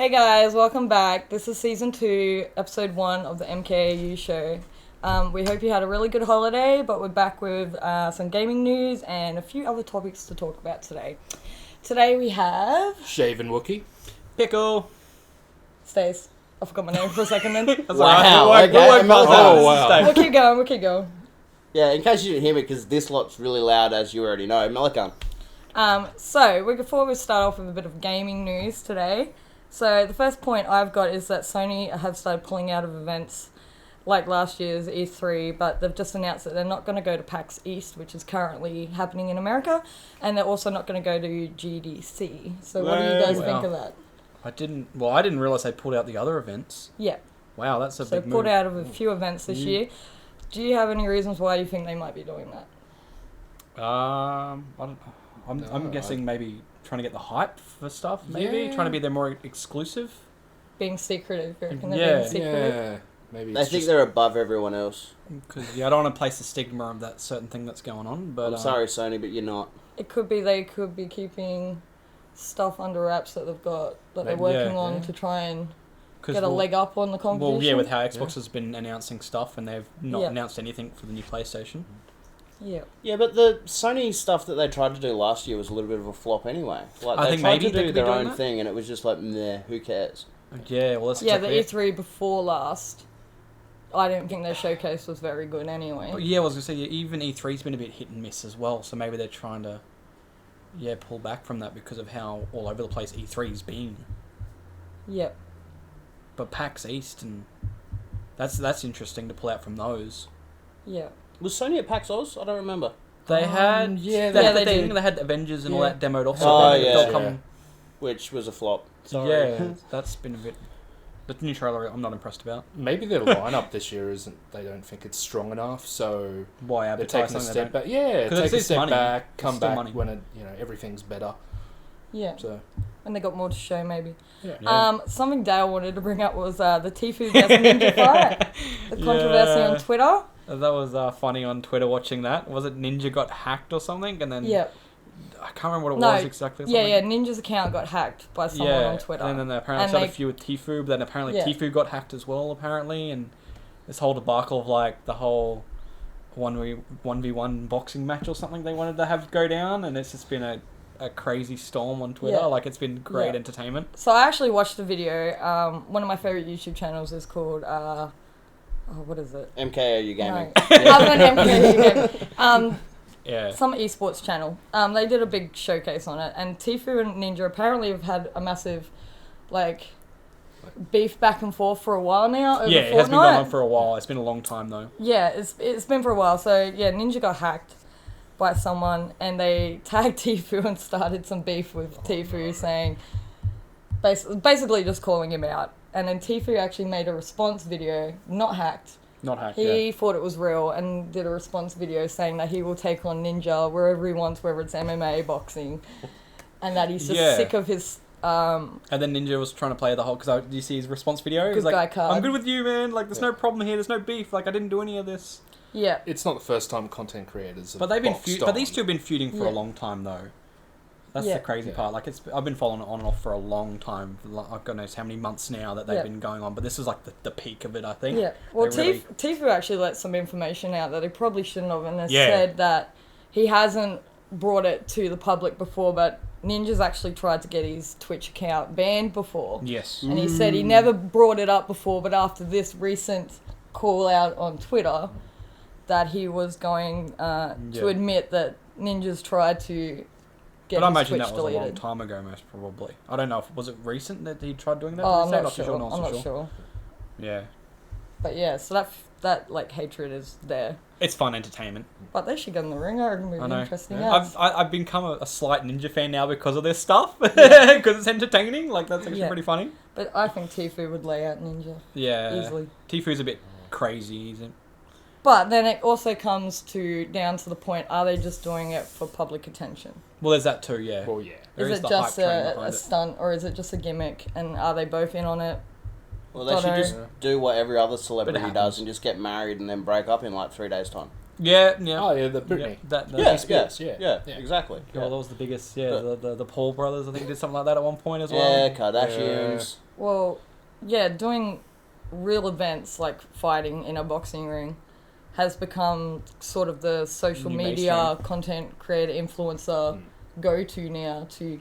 Hey guys, welcome back. This is season 2, episode 1 of the MKAU show. We hope you had a really good holiday, but we're back with some gaming news and a few other topics to talk about today. Today we have... Shaven Wookie. Pickle. Stace. I forgot my name for a second then. Wow. Okay. Oh, wow. We'll keep going. Yeah, in case you didn't hear me, because this lot's really loud, as you already know. Melican. Before we start off with a bit of gaming news today, so the first point I've got is that Sony have started pulling out of events like last year's E3, but they've just announced that they're not going to go to PAX East, which is currently happening in America, and they're also not going to go to GDC. So what do you guys think of that? I didn't realise they pulled out the other events. Yeah. Wow, that's a big move. So pulled out of a few events this year. Do you have any reasons why you think they might be doing that? I'm guessing maybe trying to get the hype for stuff, maybe? Yeah. Trying to be their more exclusive? Being secretive, you reckon they're being secretive? Yeah. Maybe They think they're above everyone else. Because, I don't want to place the stigma of that certain thing that's going on, but... I'm sorry, Sony, but you're not. It could be they could be keeping stuff under wraps that they've got, that they're working on to try and get a leg up on the competition. Well, yeah, with how Xbox has been announcing stuff and they've not announced anything for the new PlayStation. Yeah. Yeah, but the Sony stuff that they tried to do last year was a little bit of a flop anyway. Like, I they think tried maybe to they do could be their doing own that. thing, and it was just like, meh, who cares? Yeah, well, that's Yeah, the exactly it. E3 before last, I didn't think their showcase was very good anyway. But yeah, I was going to say, even E3's been a bit hit and miss as well, so maybe they're trying to, pull back from that because of how all over the place E3's been. Yep. But PAX East, and that's interesting to pull out from those. Yeah. Was Sony at PAX Oz? I don't remember. They had, they thing, did. they had Avengers and all that demoed off. Oh, so yeah. they'll come, Which was a flop. Sorry. yeah, that's been a bit... The new trailer, I'm not impressed about. maybe their lineup this year isn't. They don't think it's strong enough, so Why they're advertise taking a something they step don't... back. Yeah, 'Cause take a it's step money. back, It's come still back money. when everything's better. Yeah. So And they got more to show, maybe. Yeah. Something Dale wanted to bring up was the Tfue vs Ninja fight. The controversy on Twitter. That was funny on Twitter watching that. Was it Ninja got hacked or something? And then... Yep. I can't remember what it was exactly. Yeah, Ninja's account got hacked by someone on Twitter. And then they apparently started a few with Tfue, but then apparently Tfue got hacked as well, apparently, and this whole debacle of, like, the whole 1v1 boxing match or something they wanted to have go down, and it's just been a crazy storm on Twitter. Yeah. Like, it's been great entertainment. So I actually watched the video. One of my favourite YouTube channels is called... what is it? MKAU Gaming. No. Other than MKAU Gaming. Yeah. Some esports channel. They did a big showcase on it, and Tfue and Ninja apparently have had a massive, beef back and forth for a while now. Over Yeah, it has been Fortnite. going on for a while. It's been a long time, though. Yeah, it's been for a while. So yeah, Ninja got hacked by someone, and they tagged Tfue and started some beef with Tfue, saying basically just calling him out. And then Tfue actually made a response video, not hacked. Not hacked, He thought it was real and did a response video saying that he will take on Ninja wherever he wants, whether it's MMA, boxing, and that he's just sick of his... and then Ninja was trying to play the whole... Because do you see his response video? Good guy card. I'm good with you, man. Like, there's no problem here. There's no beef. Like, I didn't do any of this. Yeah. it's not the first time content creators have But they've been boxed but these on. two have been feuding for a long time, though. That's the crazy part. Like, I've been following it on and off for a long time. Like, God knows how many months now that they've been going on. But this is like the peak of it, I think. Yeah. Well, Tfue actually let some information out that he probably shouldn't have, and has Yeah. said that he hasn't brought it to the public before, but Ninja's actually tried to get his Twitch account banned before. Yes. And he said he never brought it up before, but after this recent call out on Twitter, that he was going to admit that Ninja's tried to get But I his imagine Twitch that was deleted. a long time ago, most probably. I don't know if... Was it recent that he tried doing that? Oh, Did I'm he say? not sure. No, I'm not sure. Yeah. But yeah, so that hatred is there. It's fun entertainment. But they should get in the ring. I reckon it would be interesting. Yeah. I've become a slight Ninja fan now because of this stuff. Because it's entertaining. Like, that's actually pretty funny. But I think Tfue would lay out Ninja. Yeah. Easily. Tfue's a bit crazy, isn't it? But then it also comes down to the point, are they just doing it for public attention? Well, there's that too, yeah. Well, yeah. Is it just a stunt, or is it just a gimmick? And are they both in on it? Well, they should just do what every other celebrity happens. does and just get married and then break up in like 3 days' time. Yeah, yeah. Oh yeah, the Britney. Yeah, exactly. Well, that was the biggest. Yeah, the Paul brothers, I think, did something like that at one point as well. Yeah, Kardashians. Well, yeah, doing real events like fighting in a boxing ring has become sort of the social New media mainstream. content creator influencer go-to now to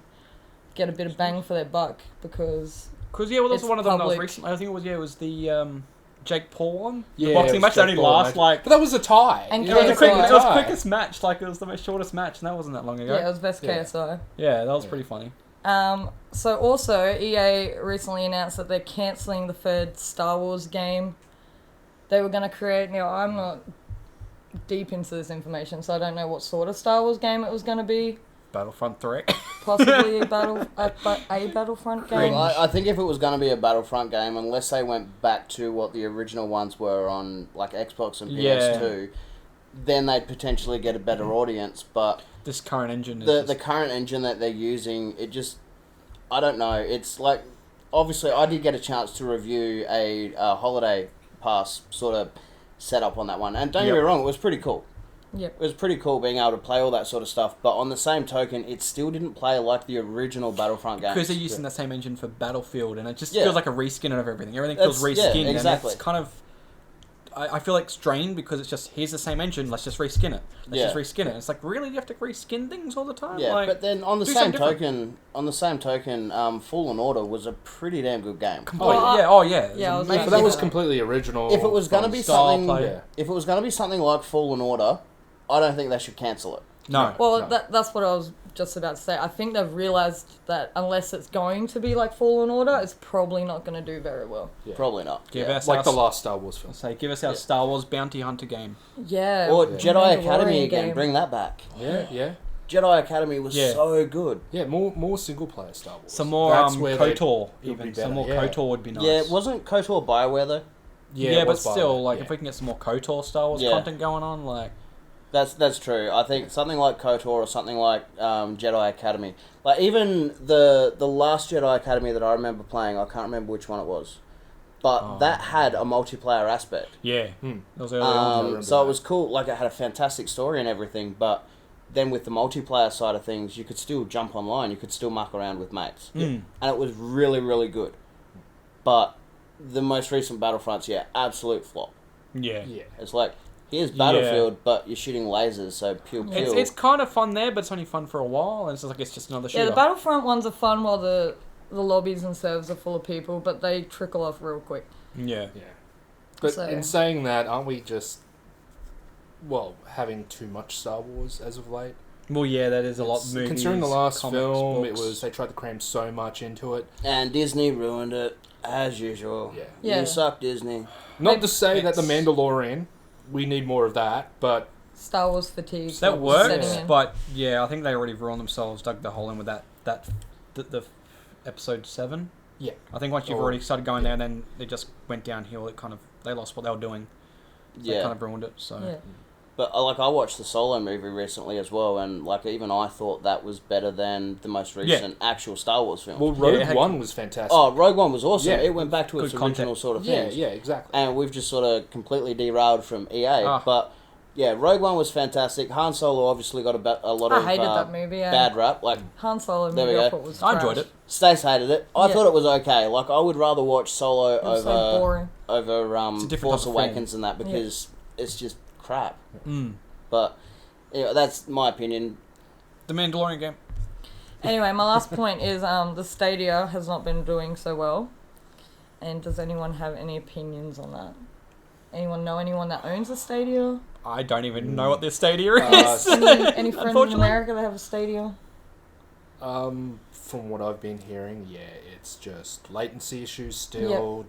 get a bit of bang for their buck because Because that was it's one of them that was public. recently. I think it was the Jake Paul one. Yeah, The it boxing was match Jake only Paul lasts match. like. But that was a tie. And It was the KSI. quickest match. Like it was the shortest match, and that wasn't that long ago. yeah, it was best Yeah. KSI. Yeah, that was Yeah. pretty funny. So also EA recently announced that they're cancelling the third Star Wars game they were going to create. Now I'm not deep into this information, so I don't know what sort of Star Wars game it was going to be. Battlefront 3. Possibly a Battlefront game. Well, I think if it was going to be a Battlefront game, unless they went back to what the original ones were on like Xbox and PS2, then they'd potentially get a better audience. But This current engine is the current engine that they're using, it just, I don't know. It's like, obviously, I did get a chance to review a holiday pass sort of setup on that one, and don't get me wrong, it was pretty cool. Yep. It was pretty cool being able to play all that sort of stuff, but on the same token, it still didn't play like the original Battlefront games. because they're using the same engine for Battlefield, and it just Yeah. feels like a reskin of everything. Everything That's- feels yeah, reskinned, exactly. and it's kind of. I feel like strained because it's just here's the same engine. Let's just reskin it. Let's just reskin it. It's like really you have to reskin things all the time. Yeah, like, but then on the do same something token, Fallen Order was a pretty damn good game. completely, yeah. Oh yeah. It was Yeah, I was amazing. But that was Yeah. completely original. If it was going to be style something, play. Yeah. if it was going to be something like Fallen Order, I don't think they should cancel it. No. Well, No. that's what I was just about to say. I think they've realised that unless it's going to be like Fallen Order, it's probably not going to do very well. Yeah. Probably not. Give yeah. us like our, the last Star Wars film. Say, give us our Yeah. Star Wars Bounty Hunter game. Yeah. Or the Jedi Academy Mandalorian again. game. Bring that back. Yeah. Jedi Academy was Yeah. so good. Yeah, more single player Star Wars. Some more That's where they- KOTOR, it would be even. Some better, more yeah. KOTOR would be nice. Yeah, wasn't KOTOR BioWare though? Yeah, it but was still, Bioware, like, yeah. if we can get some more KOTOR Star Wars Yeah. content going on, like... That's true. I think something like KOTOR or something like Jedi Academy. Like even the last Jedi Academy that I remember playing, I can't remember which one it was, but that had a multiplayer aspect. Yeah. Hmm. That was early on. remember So it that. was cool. Like it had a fantastic story and everything, but then with the multiplayer side of things, you could still jump online. You could still muck around with mates, Mm. and it was really really good. But the most recent Battlefronts, yeah, absolute flop. Yeah. Yeah. It's like here's Battlefield, but you're shooting lasers, so pew pew. It's kind of fun there, but it's only fun for a while, and it's just like it's just another shooter. Yeah, the Battlefront ones are fun while the lobbies and servers are full of people, but they trickle off real quick. Yeah. Yeah. But So- in saying that, aren't we just, having too much Star Wars as of late? Well, yeah, that is a lot. It's- Movies, considering the last comics, film, books. they tried to cram so much into it. And Disney ruined it as usual. Yeah. Yeah. You suck, Disney. Not to say that the It's- Mandalorian, we need more of that, but Star Wars fatigue. That setting works, in. but yeah, I think they already ruined themselves, dug the hole in with the episode 7. yeah. I think once you've Oh, already started going there, then it just went downhill. It kind of they lost what they were doing. They Yeah. kind of ruined it. So Yeah. But like I watched the Solo movie recently as well, and like even I thought that was better than the most recent actual Star Wars film. Well, Yeah, Rogue it had- One was fantastic. Oh, Rogue One was awesome. Yeah. It went back to its Good original content. sort of yeah, things. yeah, exactly. And we've just sort of completely derailed from EA. Ah. But yeah, Rogue One was fantastic. Han Solo obviously got a lot I of hated that movie. Yeah. bad rap. Like Han Solo There movie we I go. thought was I enjoyed trash. it. Stace hated it. I Yeah. thought it was okay. Like I would rather watch Solo It was so over boring. over It's a different Force type of film. Awakens and that because it's just crap. Mm. But yeah, that's my opinion. The Mandalorian game. Anyway, my last point is the Stadia has not been doing so well. And does anyone have any opinions on that? Anyone know anyone that owns a Stadia? I don't even know what this Stadia is. Any friends in Unfortunately. America that have a Stadia? From what I've been hearing, yeah, it's just latency issues still.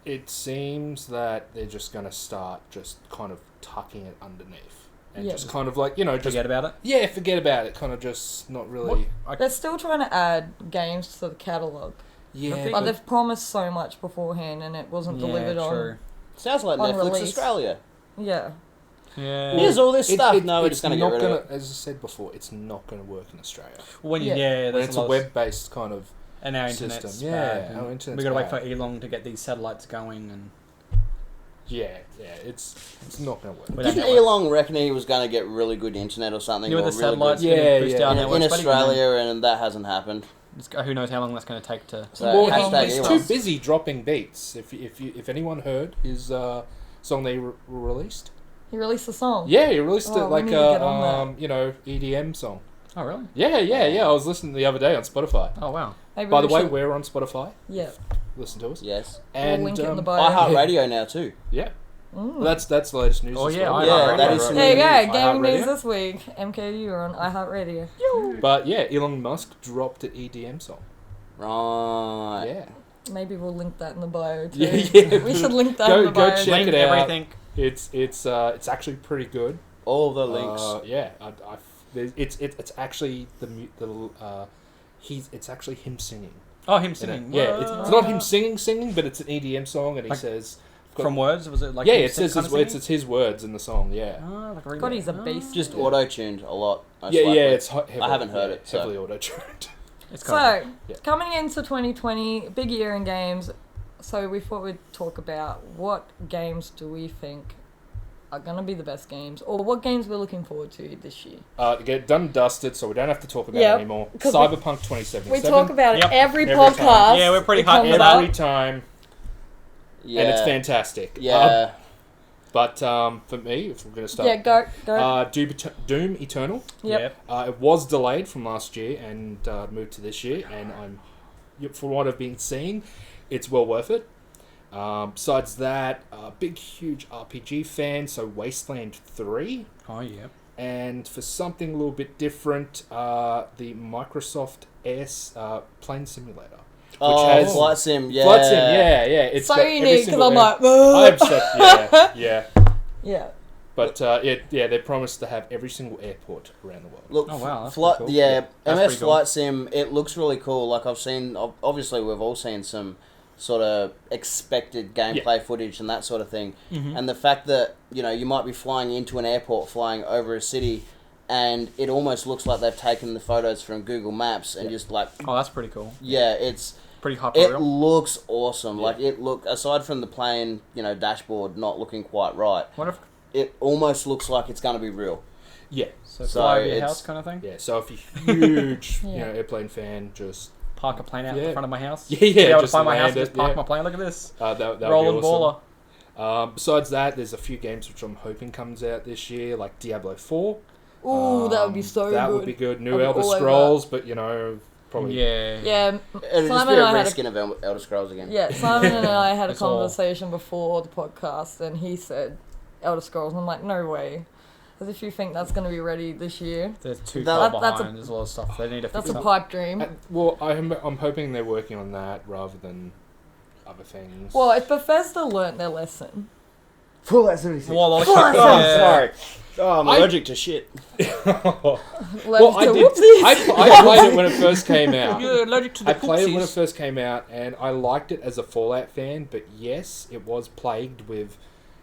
It seems that they're just going to start just kind of tucking it underneath. And Yeah. just kind of like, just... Forget about it. Yeah, forget about it. Kind of just not really... They're still trying to add games to the catalogue. Yeah, But they've promised so much beforehand and it wasn't delivered true. Sounds like On Netflix release. Australia. on. Yeah. Yeah. Here's all this stuff. No, we're it's just going to not get rid gonna, of it. as I said before, it's not going to work in Australia. When Yeah. When there's it's a a lot of- web-based kind of... and our internet's system. bad. Yeah, our internet's We got to wait bad. for Elon to get these satellites going, and Yeah, it's not going to work. We don't Didn't know. Elon reckon he was going to get really good internet or something? You know, or with the really satellites good Yeah, boost yeah. our in networks, but Australia, and that hasn't happened. who knows how long that's going to take to... So Well, hashtag he's Elon. too busy dropping beats. If anyone heard his song they released, He released a song. yeah, he released Oh, it we like need to get on EDM song. Oh, really? Yeah. I was listening the other day on Spotify. Oh, wow. Maybe By the we way, should- we're on Spotify. yeah, Listen to us. Yes. And we'll link it in the bio. iHeartRadio now too. yeah, Mm. well, that's the latest news. Oh, as yeah, well. iHeartRadio. that is some There you go, iHeartRadio. gaming news this week. MKAU are on iHeartRadio. But yeah, Elon Musk dropped an EDM song. Right. Yeah. Maybe we'll link that in the bio too. Yeah. We should link that Go- in the go bio. check Link it out. everything. It's actually pretty good. All the links. Yeah, it's actually it's actually him singing. Oh, him in it. singing. Yeah, What? it's not him singing, but it's an EDM song, and he Like, says From words? Was it like... yeah, him it says kind his of words. singing? It's his words in the song. Yeah, Oh, like God, he's a oh. beast. Just yeah. auto-tuned a lot. most yeah, likely. it's heavily, I haven't heard it, so. Heavily auto-tuned. It's kind So, Yeah. coming into 2020, big year in games. So we thought we'd talk about what games do we think are going to be the best games, or what games we're looking forward to this year. To get done and dusted, so we don't have to talk about Yep, it anymore. 'cause Cyberpunk We 2077. talk about Yep, it every every podcast. time. Yeah, we're pretty it hyped comes for that. every up. time, Yeah. and it's fantastic. Yeah. But for me, if we're going to start, Yeah, go. Doom Eternal. Yep. It was delayed from last year and moved to this year, and from what I've been seeing, it's well worth it. Besides that, big, huge RPG fan, so Wasteland 3. Oh, yeah. And for something a little bit different, the Microsoft Plane Simulator. Oh, Flight Sim, yeah. Flight Sim, yeah. It's So got every unique, because single I'm air- like, "Ugh." I'm upset, yeah. yeah. But they promised to have every single airport around the world. Look, Oh, wow, that's Flight, pretty cool. yeah, That's MS pretty cool. Flight Sim, it looks really cool. Like I've seen, obviously we've all seen some sort of expected gameplay footage and that sort of thing. Mm-hmm. And the fact that, you might be flying into an airport, flying over a city, and it almost looks like they've taken the photos from Google Maps and just like, Oh, that's pretty cool. it's... Pretty hyper It real. looks awesome. Yeah. Like aside from the plane, dashboard not looking quite right, What if... it almost looks like it's going to be real. Yeah. So, So fly over your it's- house kind of thing? Yeah, so if you're huge, Yeah. airplane fan, just Park a plane out in Yeah. front of my house? Yeah, Be able to just find my house land and just it, park yeah. my plane. Look at this. that would Rolling be awesome. baller. Besides that, there's a few games which I'm hoping comes out this year, like Diablo 4. Ooh, that would be so good. That would be good. New I'd be Elder all over Scrolls, but probably Yeah. Yeah, It'll just Simon be and I a had a reskin of Elder Scrolls again. Yeah, Simon and I had a It's all- conversation before the podcast, and he said Elder Scrolls, and I'm like, no way. As if you think that's going to be ready this year. They're too That- far that's behind. There's a lot of stuff they need to That's fix a up. pipe dream. Well, I'm hoping they're working on that rather than other things. Well, if Bethesda learnt their lesson. Full S76. Well, a lot of Full shit- on, yeah. Sorry. Oh, I'm I- allergic to shit. well, Well, I did. whoopsies. I played it when it first came out. You're allergic to the I played it when it poopsies. first came out, and I liked it as a Fallout fan. But yes, it was plagued with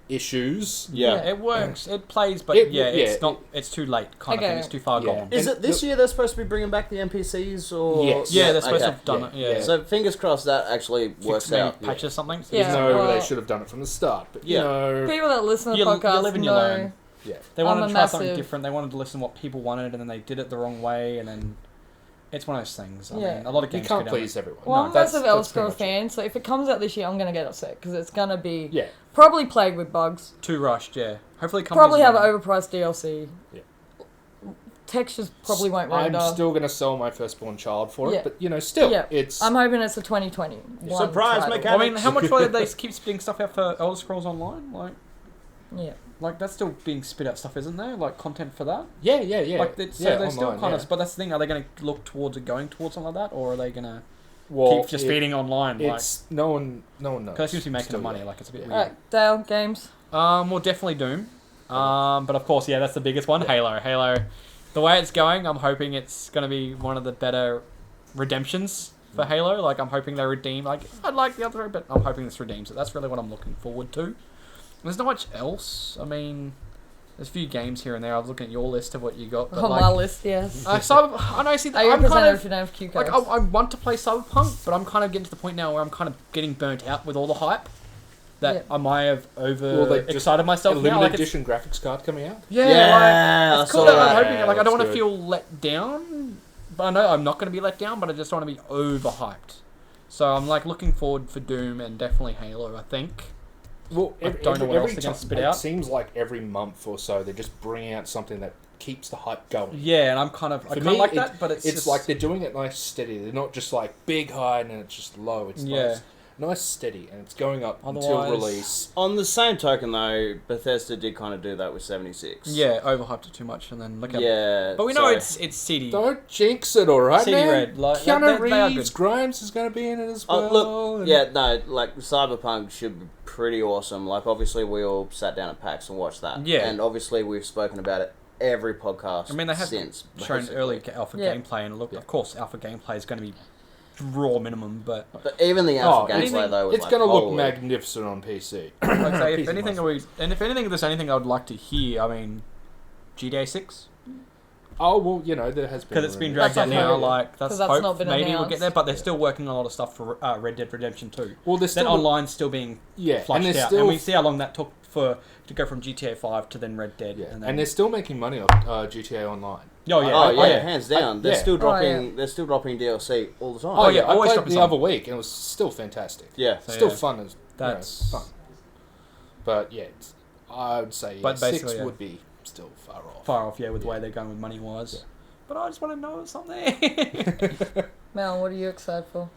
issues. Yeah, Yeah. it works. It plays, but It- yeah, yeah, it's not. It's too late, kind of Okay. thing. It's too far Yeah. gone. Is And it this year they're supposed to be bringing back the NPCs or? Yes. Yeah, they're supposed to okay. have done it. Yeah. Yeah, So fingers crossed that actually works Fix maybe out. patch or something. So Yeah. Even though well- they should have done it from the start. But Yeah. you know, People that listen to You- the you podcast live and you know. learn. yeah. They wanted I'm to a try something massive- different. They wanted to listen to what people wanted, and then they did it the wrong way, and then it's one of those things. I Yeah. mean, a lot of You games can't go down please everyone. Well, No, I'm a that's- massive Elder that's pretty Scrolls much it. fan, so if it comes out this year, I'm going to get upset, because it's going to be Yeah. probably plagued with bugs. too rushed. Yeah, hopefully, Probably have companies overpriced DLC. Yeah. Textures probably won't I'm render. still going to sell my firstborn child for Yeah. it, but still, Yeah. it's I'm hoping it's a 2020. Surprise, title. mechanic. I mean, how much will they keep spitting stuff out for Elder Scrolls Online? Yeah. Like that's still being spit out stuff, isn't there? Like content for that. yeah. Like it's, so yeah, they're still online, kind yeah. of. But that's the thing. Are they going to look towards it going towards something like that, or are they going to Well, keep just feeding online? Like, It's no one knows. because they seem to be making Still the money. yet. Like it's a bit weird. Alright, Dale, games. Well, definitely Doom. But of course, yeah, that's the biggest one. Halo. The way it's going, I'm hoping it's going to be one of the better redemptions for Halo. Like, I'm hoping they redeem. Like, I like the other, but I'm hoping this redeems it. That's really what I'm looking forward to. There's not much else. I mean, there's a few games here and there. I was looking at your list of what you got. But On like, my list, yes. I know. See, Are you a I'm presenter kind if of you don't have cue like I want to play Cyberpunk, but I'm kind of getting to the point now where I'm kind of getting burnt out with all the hype. that I might have Well, they just excited myself a now. limited Like it's, edition graphics card coming out. Yeah, like, it's I cool saw that I'm that. hoping. Like I don't want to That's feel let down, but I know I'm not going to be let down. But I just don't want to be overhyped. So I'm like looking forward for Doom and definitely Halo. I think. Well, I don't know what else they're going to spit out. It seems like every month or so they're just bringing out something that keeps the hype going. Yeah, and I'm kind of like that, but it's just like they're doing it nice, steady. They're not just like big high and then it's just low. It's nice, steady, and it's going up until release. On the same token, though, Bethesda did kind of do that with 76. Yeah, overhyped it too much, and then look at But we know it's CD. Don't jinx it, all right, CD man. Red, like Keanu they are Reeves, good. Grimes is going to be in it as well. Look, yeah, no, like Cyberpunk should be pretty awesome. Like, obviously, we all sat down at PAX and watched that. Yeah, and obviously, we've spoken about it every podcast. I mean, they have since shown basically. early alpha gameplay, and look, of course, alpha gameplay is going to be raw minimum, but even the alpha gameplay though, was it's like, going to look holy. magnificent on PC. I'd say if PC anything, if there's anything I would like to hear, I mean, GTA 6. Oh well, you know there has been Because it's been That's dragged out now. unheard. Like that's That's hope not been maybe we'll announced. get there, but they're still working on a lot of stuff for Red Dead Redemption 2. Well, there's Then still online's still being flushed and out, still, and we see how long that took to go from GTA 5 to then Red Dead. Yeah, and they're still making money off GTA Online. Oh yeah, hands down. They're still dropping. They're still dropping DLC all the time. Oh yeah, I always played dropping the other week and it was still fantastic. Yeah, So, still yeah. fun as That's fun. But yeah, I would say But 6 basically, would be still far off. with the way they're going with money wise. Yeah. But I just want to know something. Mel, what are you excited for?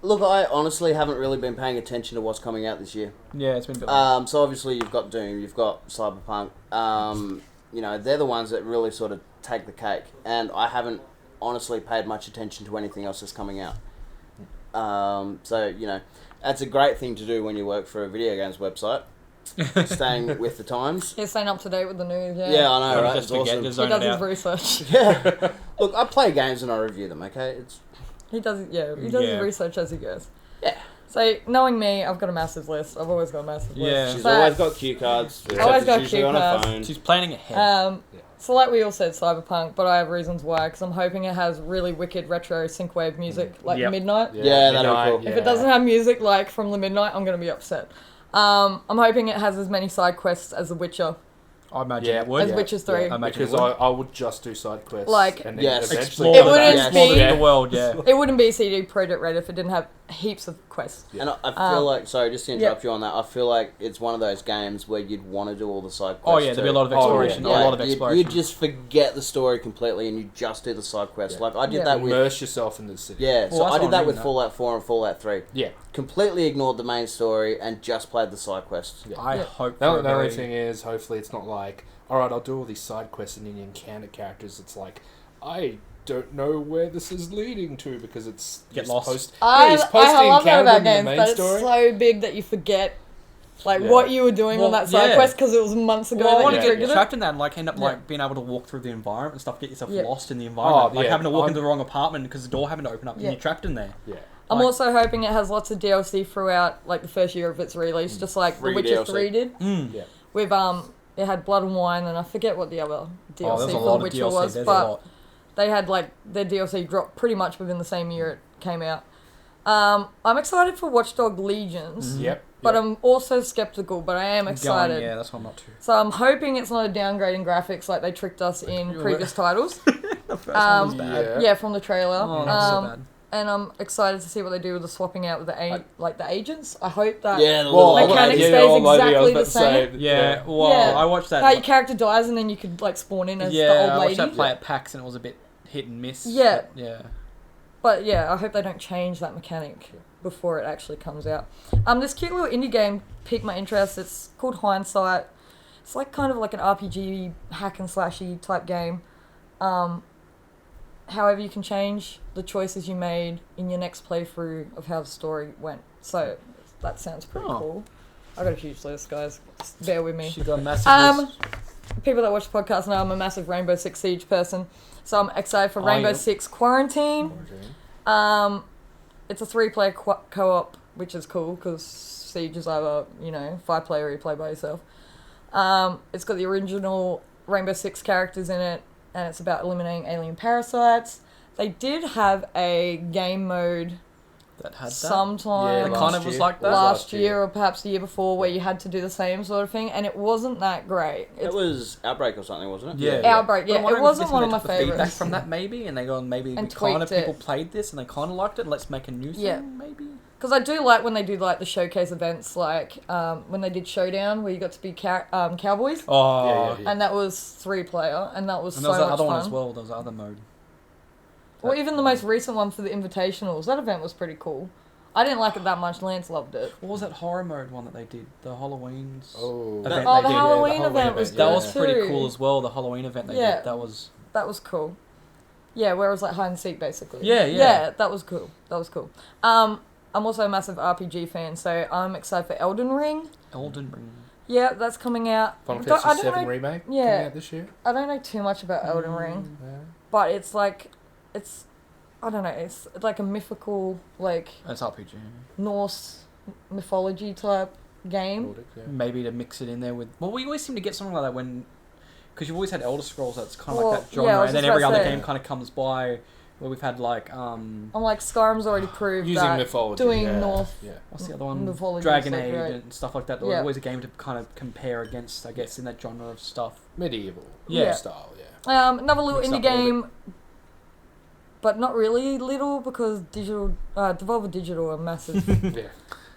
Look, I honestly haven't really been paying attention to what's coming out this year. Yeah, it's been a bit. So obviously you've got Doom, you've got Cyberpunk. You know, they're the ones that really sort of take the cake, and I haven't honestly paid much attention to anything else that's coming out. So you know, that's a great thing to do when you work for a video games website, staying with the times. He's staying up to date with the news, yeah. Yeah, I know, right? Just It's forget awesome. to He zone does it his out. research. Yeah. Look, I play games and I review them. Okay, He does his research as he goes. Yeah. So, knowing me, I've got a massive list. I've always got a massive Yeah. list. She's So, always got cue cards. Yeah. except Always it's got usually cue on her cards. phone. She's planning ahead. So like we all said, Cyberpunk, but I have reasons why, because I'm hoping it has really wicked retro synthwave music, like Yep. Midnight. Yeah, that'd be Midnight, cool. yeah. If it doesn't have music like from the Midnight, I'm going to be upset. I'm hoping it has as many side quests as The Witcher, I imagine Yeah. it would. as Witcher 3. I imagine Because it would. I would just do side quests. Like- and then Yes. eventually Explore It the wouldn't back- be- explore the world, yeah. It wouldn't be CD Projekt Red if it didn't have heaps of quests. Yeah. And I feel like, sorry, just to interrupt you on that, I feel like it's one of those games where you'd want to do all the side quests. Oh yeah, there'd be a lot of Oh, yeah. exploration. Yeah. A lot of You'd exploration. just forget the story completely and you just do the side quests. Yeah. Like I did Yeah. that with immerse yourself in the city. yeah. Well, So that's I did what that I with mean, Fallout 4 and Fallout 3. Yeah. Completely ignored the main story and just played the side quests. Yeah. I Yeah. hope. The for a only very- thing is, hopefully, it's not like, all right, I'll do all these side quests and then you encounter characters. It's like, I don't know where this is leading to because it's Get he's lost. Post, I he's supposed to love that encounter about them in games, the main but story. it's so big that you forget like Yeah. what you were doing on Well, that side yeah. quest because it was months ago Well, I that want you to triggered get it. trapped in that and like end up Yeah. like being able to walk through the environment and stuff, get yourself Yeah. lost in the environment, like yeah. having to walk I'm- into the wrong apartment because the door happened to open up Yeah. and you're trapped in there. Yeah. I'm Like- also hoping it has lots of DLC throughout like the first year of its release, just like Free The Witcher DLC. 3 did. Yeah. With it had Blood and Wine, and I forget what the other DLC Oh, there's a for lot The of Witcher DLC. was, There's a but lot. they had like their DLC dropped pretty much within the same year it came out. I'm excited for Watch Dogs Legions, Yep. but yep. I'm also skeptical, but I am excited. Yeah, that's what I'm not too. So I'm hoping it's not a downgrade in graphics like they tricked us in You previous titles. The first one was Um, bad. Yeah, from the trailer. Oh, not so bad. And I'm excited to see what they do with the swapping out with the agents. I hope that Yeah, the Well, little mechanics lady. stays old lady, I was exactly about the to say, same. Yeah, well, Yeah. I watched that. How your character dies and then you could like spawn in as the yeah, old I lady. watched that play at PAX and it was a bit hit and miss. Yeah. But, yeah. But yeah, I hope they don't change that mechanic before it actually comes out. This cute little indie game piqued my interest. It's called Hindsight. It's like kind of like an RPG hack and slashy type game. However, you can change the choices you made in your next playthrough of how the story went. So that sounds pretty Oh. cool. I got a huge list, guys. Just bear with me. She got a massive list. People that watch the podcast know I'm a massive Rainbow Six Siege person, so I'm excited for Rainbow yeah. Six Quarantine. It's a 3-player co-op, which is cool because Siege is either 5-player or you play by yourself. It's got the original Rainbow Six characters in it, and it's about eliminating alien parasites. They did have a game mode that had that. sometime It kind of was like that. last year or perhaps the year before, where you had to do the same sort of thing, and it wasn't that great. It was Outbreak or something, wasn't it? Yeah. Outbreak, But I'm yeah, it wondering if wasn't this one of they my took the feedback favorites. from that maybe, and they go, maybe And we kind of tweaked people it. played this and they kind of liked it. Let's make a new thing, Yeah. maybe. Because I do like when they do like the showcase events, like when they did Showdown, where you got to be cowboys, Oh, Yeah. and that was 3-player, and that was and so there was that much other fun. one as well. There was the other mode. Or even the most recent one for the Invitationals. That event was pretty cool. I didn't like it that much. Lance loved it. What was that horror mode one that they did? The Halloween's Oh, event Oh, they the did. Halloween the event was yeah. That was too. pretty cool as well. The Halloween event they Yeah. did. That was. That was cool. Yeah, where it was like hide and seek basically. Yeah. Yeah, that was cool. That was cool. I'm also a massive RPG fan, so I'm excited for Elden Ring. Elden Ring. Yeah, that's coming out. Final Don't- I Fantasy don't 7 know- remake yeah. coming out this year. I don't know too much about Elden Ring, Yeah. but it's like, I don't know, it's like a mythical, like That's RPG. Norse mythology type game. Nordic, yeah. Maybe to mix it in there with. Well, we always seem to get something like that when. Because you've always had Elder Scrolls that's kind of Well, like that yeah, I genre, was and then just every about other to say. game kind of comes by where we've had like. I'm like, Skyrim's already proved Using that mythology. doing yeah. North Yeah. What's the other one? mythology Dragon is, like, Age great. and stuff like that. There Yeah. was always a game to kind of compare against, I guess, in that genre of stuff. Medieval Yeah. style, yeah. Another little Mixed indie up a little game, but not really little because Devolver Digital are massive. Yeah.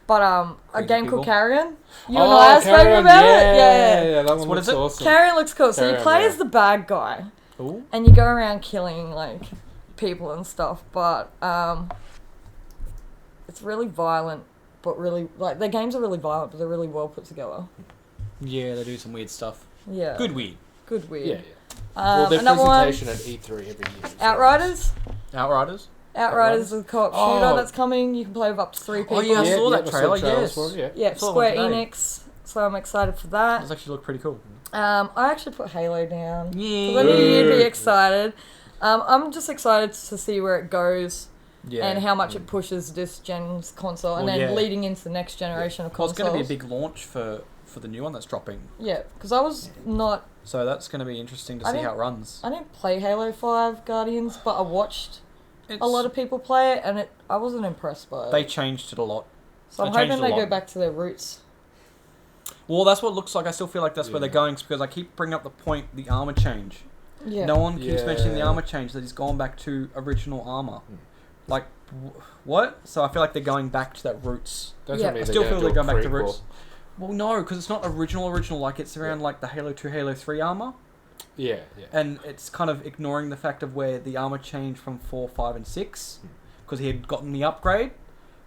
But a Crazy game people. called Carrion. You Oh, and I have spoken Carrion, about yeah, it. Yeah. Yeah, that one what looks is it? awesome. Carrion looks cool. So you Carrion, play yeah. as the bad guy, Ooh. and you go around killing like people and stuff. But it's really violent, but really like their games are really violent, but they're really well put together. Yeah, they do some weird stuff. Yeah. Good weird. Good weird. Yeah, yeah. Well, their Another one, presentation at E3 every year. so- Outriders. Outriders? Outriders is a co-op Oh. shooter that's coming. You can play with up to 3 people. Oh, yeah, I saw that I trailer, trailers yes. for it, yeah. Yeah, Saw Square one today. Enix. So I'm excited for that. Those actually look pretty cool. I actually put Halo down. Yeah. Because I knew you'd be Boo. excited. I'm just excited to see where it goes Yeah. and how much it pushes this gen's console, and Well, then yeah. leading into the next generation of Well, it's consoles. going to be a big launch for the new one that's dropping. Yeah, because I was not. So that's going to be interesting to I see didn't- how it runs. I didn't play Halo 5 Guardians, but I watched It's, a lot of people play it, and I wasn't impressed by it. They changed it a lot. So I'm they changed hoping a they go lot. back to their roots. Well, that's what it looks like. I still feel like that's where they're Yeah. going because I keep bringing up the point, the armor change. Yeah. No one keeps mentioning the Yeah. armor change, that he's gone back to original armor. Hmm. Like, what? So I feel like they're going back to that roots. Don't Yeah. tell me I they're still gonna feel do they're a going back to prequel. roots. Well, no, because it's not original. Like, it's around like the Halo 2, Halo 3 armor. Yeah, yeah. And it's kind of ignoring the fact of where the armor changed from 4, 5, and 6 because he had gotten the upgrade.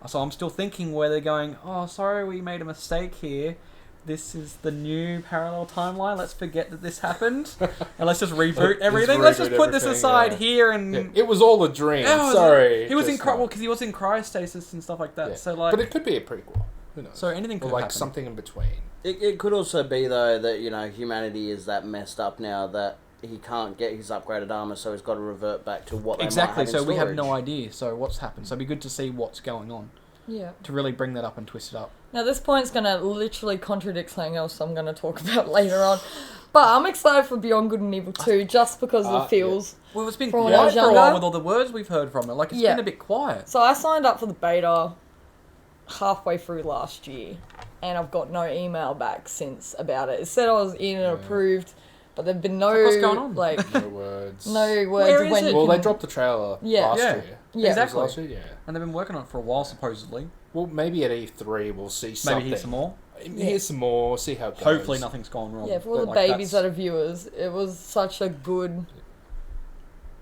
So I'm still thinking where they're going, oh, sorry, we made a mistake here. This is the new parallel timeline. Let's forget that this happened. And let's just reboot everything. Let's just reboot put this everything, aside yeah. here and... Yeah, it was all a dream. Yeah, it was- Sorry. He was in just well, not. because he was in cryostasis and stuff like that. Yeah. So like, But it could be a prequel. Who knows? so anything or could like happen. something in between. It could also be, though, that, you know, humanity is that messed up now that he can't get his upgraded armor, so he's got to revert back to what they Exactly. might have So in we have storage. no idea. So what's happened? So it'd be good to see what's going on Yeah. to really bring that up and twist it up. Now this point's gonna literally contradict something else I'm gonna talk about later on. But I'm excited for Beyond Good and Evil 2 just because of the feels. Well, it's been From when I quiet was for a while younger. with all the words we've heard from it. Like, it's Yeah. been a bit quiet. So I signed up for the beta halfway through last year, and I've got no email back since about it. It said I was in and approved, but there've been no Like, what's going on? like No words. no words Where of is when it? you Well, can... they dropped the trailer Yeah. last Yeah. year. Yeah. Exactly. Was it last year? Yeah. And they've been working on it for a while, supposedly. Well, maybe at E3 we'll see something. Maybe hear some more. Here's some more. See how it goes. Hopefully nothing's gone wrong. Yeah, for all the But, babies that that's- are viewers, it was such a good,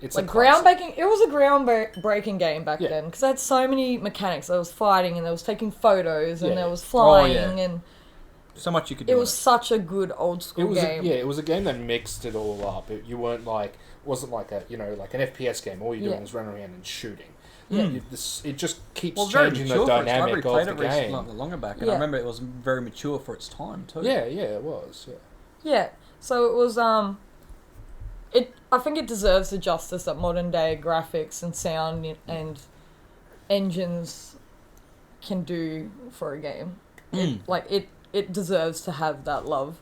It's like a classic. groundbreaking. It was a groundbreaking game back Yeah. then because it had so many mechanics. There was fighting, and there was taking photos, and Yeah. there was flying, Oh, yeah. and so much you could do. it with was such a good old It school was game. it was a game that mixed it all up. You weren't like wasn't like a like an FPS game. All you're doing Yeah. is running around and shooting. Yeah. It just keeps Well, very changing mature the for its time. dynamic We played of the it recently, game. not longer back, and Yeah. I remember it was very mature for its time too. Yeah, it was. Yeah. Yeah, so it was I think it deserves the justice that modern day graphics and sound and engines can do for a game. Mm. It deserves to have that love.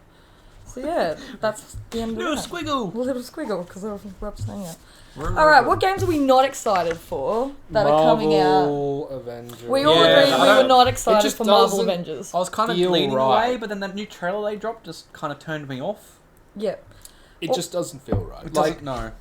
So yeah, that's the end of Little that. squiggle. Little squiggle, because I was saying it. Alright, what games are we not excited for that are coming out? Marvel Avengers. We all Yeah, agreed we were not excited just for Marvel doesn't- Avengers. I was kind of Feel leaning right. away, but then that new trailer they dropped just kind of turned me off. Yeah. It just doesn't feel right. It Like, doesn't, no.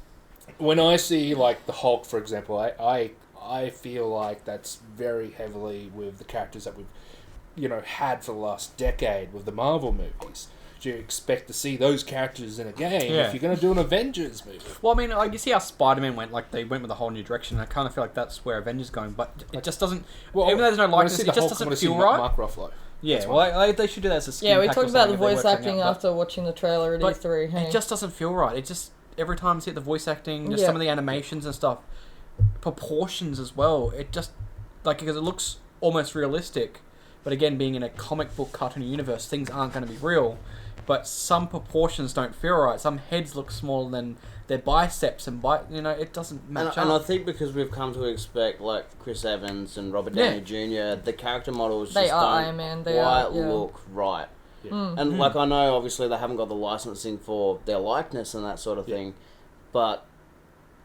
when I see like the Hulk, for example, I feel like that's very heavily with the characters that we've had for the last decade with the Marvel movies. Do you expect to see those characters in a game Yeah. if you're going to do an Avengers movie? Well, I mean, like, you see how Spider-Man went, like, they went with a whole new direction, and I kind of feel like that's where Avengers going, but it just doesn't, Well, even though there's no I wanna likeness, see it the just Hulk, I doesn't wanna see feel right. Mark Ruffalo. Yeah, That's well, they should do that as a skin Yeah, we pack talked or about the something if they voice work something acting out, but after watching the trailer at But E3. Hey? it just doesn't feel right. It just, every time I see the voice acting, just Yeah. some of the animations and stuff, proportions as well, it just, like, because it looks almost realistic, but again, being in a comic book cartoon universe, things aren't going to be real. But some proportions don't feel right. Some heads look smaller than their biceps, and it doesn't match And I up. think because we've come to expect like Chris Evans and Robert Downey Jr., the character models They just are don't Iron Man. They quite are. Yeah. look right. Yeah. And like I know, obviously they haven't got the licensing for their likeness and that sort of thing, but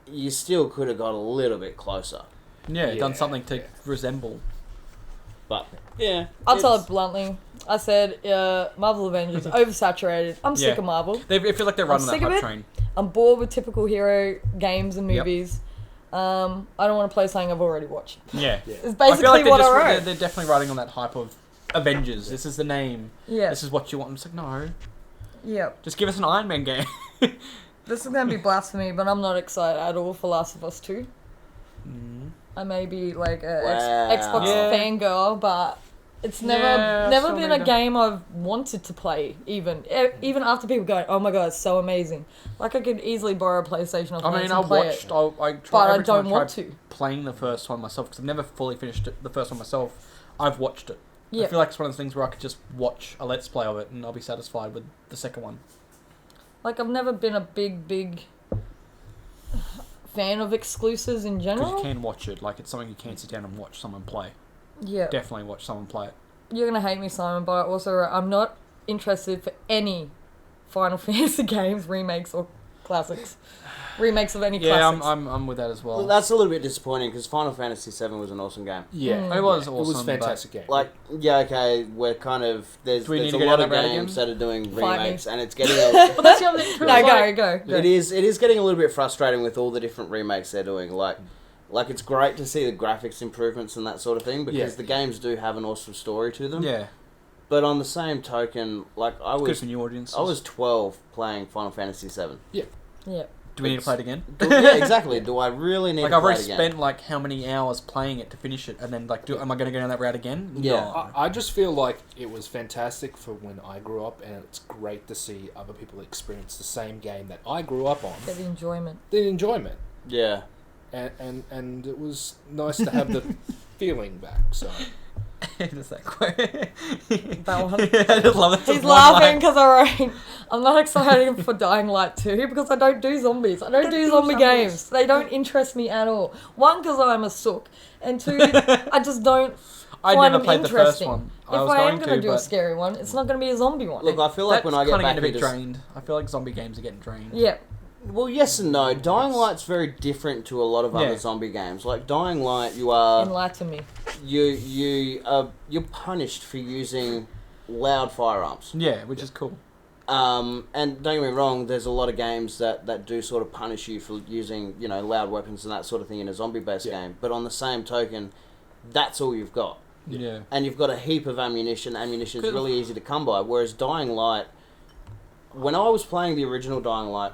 you still could have got a little bit closer. Yeah, done Yeah, something to yeah. resemble. But yeah, I'll tell it's- it bluntly. I said Marvel Avengers oversaturated. I'm sick Yeah. of Marvel. I feel like they're running that sick of hype it. train. I'm bored with typical hero games and Yep. movies. I don't want to play something I've already watched. Yeah. Yeah. It's I feel basically like what I wrote. they're definitely riding on that hype of Avengers. This is the name. Yeah. This is what you want. I'm just like, no. Yeah. Just give us an Iron Man game. This is going to be blasphemy, but I'm not excited at all for Last of Us 2. I may be like a Wow. Xbox Yeah. fangirl, but it's never Yeah, never still been need a to- game I've wanted to play, even after people go, oh my god, it's so amazing. Like I could easily borrow a PlayStation off I mean, and I play watched. it, I tried, but I every time don't want tried to. playing the first one myself because I've never fully finished the first one myself. I've watched it. Yeah. I feel like it's one of those things where I could just watch a let's play of it and I'll be satisfied with the second one. Like I've never been a big fan of exclusives in Because general. you can watch it. Like, it's something you can sit down and watch someone play. Yeah. Definitely watch someone play it. You're gonna hate me, Simon, but also I'm not interested for any Final Fantasy games, remakes or classics. Remakes of any Yeah, classics. I'm with that as well. Well, that's a little bit disappointing because Final Fantasy VII was an awesome game. Yeah, It was It awesome, was a fantastic game. Like, yeah, okay, we're kind of there's Do we there's need a to go lot down of that route games again? that are doing Fight me. remakes, and it's getting a, But that's the other thing too. No, it's like- go. it is getting a little bit frustrating with all the different remakes they're doing. Like it's great to see the graphics improvements and that sort of thing because Yeah. the games do have an awesome story to them. Yeah. But on the same token, like It's good for new audiences. I was 12 playing Final Fantasy VII. Yeah. Do we need to play it again? Yeah, exactly. Do I really need Like, to I've play already it again? spent, like, how many hours playing it to finish it, and then, like, am I going to go down that route again? Yeah. No. I just feel like it was fantastic for when I grew up, and it's great to see other people experience the same game that I grew up on. Get the enjoyment. The enjoyment, Yeah. and it was nice to have the feeling back. So Just that quick. That one. I just love that. He's one laughing line. because I'm not excited for Dying Light 2 because I don't do zombies. I don't do zombie games. They don't interest me at all. One, because I'm a sook, and two, I just don't I find never them played the first interesting. one. If I was I am going going to do but a scary one, it's not going to be a zombie one. Look, I feel like when I get kinda back getting a bit into drained. I feel like zombie games are getting drained. Yeah. well, yes and no. Dying Light's very different to a lot of Yeah. other zombie games. Like Dying Light, you are Enlighten me. you're punished for using loud firearms. Yeah, which is cool. And don't get me wrong, there's a lot of games that do sort of punish you for using, loud weapons and that sort of thing in a zombie-based game. But on the same token, that's all you've got. Yeah. And you've got a heap of ammunition. Ammunition is Cool. really easy to come by. Whereas Dying Light, when I was playing the original Dying Light,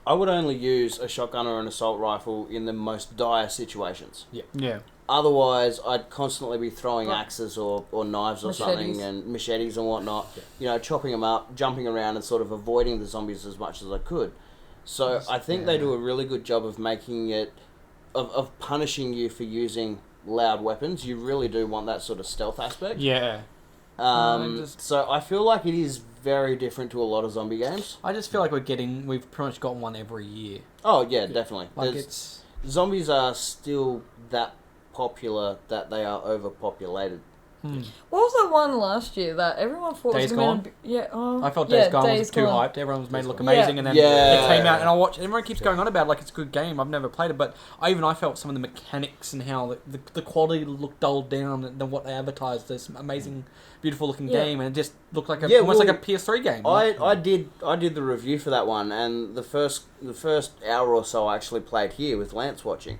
I would only use a shotgun or an assault rifle in the most dire situations. Yeah. Otherwise, I'd constantly be throwing axes or knives or Machetes. something and machetes and whatnot. Chopping them up, jumping around and sort of avoiding the zombies as much as I could. So I think they do a really good job of making it, of punishing you for using loud weapons. You really do want that sort of stealth aspect. Yeah. So I feel like it is very different to a lot of zombie games. I just feel like we've pretty much gotten one every year. Oh yeah, definitely. Like, There's- it's... Zombies are still that popular that they are overpopulated. What was that one last year that everyone thought Days was going to be... Yeah, I felt Days Gone was too hyped. Everyone was made it look amazing, and then it came out, and I watched. Everyone keeps going on about it like it's a good game. I've never played it, but I felt some of the mechanics and how the quality looked dulled down than what they advertised. This amazing, beautiful looking game, and it just looked like almost like a PS3 game. I did the review for that one, and the first hour or so I actually played here with Lance watching.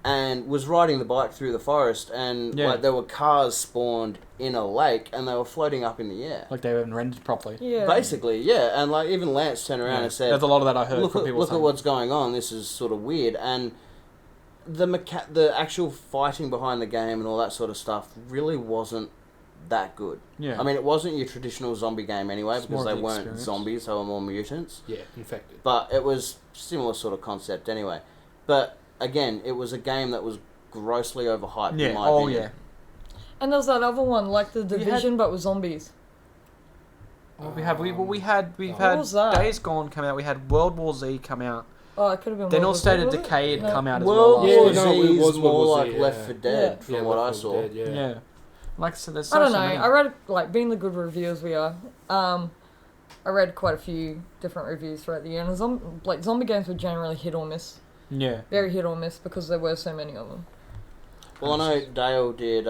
And was riding the bike through the forest, and like there were cars spawned in a lake, and they were floating up in the air. Like they weren't rendered properly. Yeah. Basically, yeah. And like even Lance turned around and said, "There's a lot of that I heard look from people. Look at what's going on. This is sort of weird." And the actual fighting behind the game and all that sort of stuff really wasn't that good. Yeah. I mean, it wasn't your traditional zombie game anyway, because they weren't experience. zombies; they were more mutants. Yeah, infected. But it was similar sort of concept anyway. But again, it was a game that was grossly overhyped in my opinion. Yeah. And there's that other one, like The Division, but with zombies. Well, we've had What was that? Days Gone come out. We had World War Z come out. Oh, it could have been Then World all War State Z, of was it? Decay had No. come out as World well. War last Z year. is more War like Z, Left yeah. 4 Dead, Yeah. from what I Left 4 saw. Dead, yeah. Yeah. Like I said, there's I don't know. so many. I read, like, being the good reviewers we are, I read quite a few different reviews throughout the year, and zombie games were generally hit or miss. Yeah. Very hit or miss, because there were so many of them. Well, I know Dale did,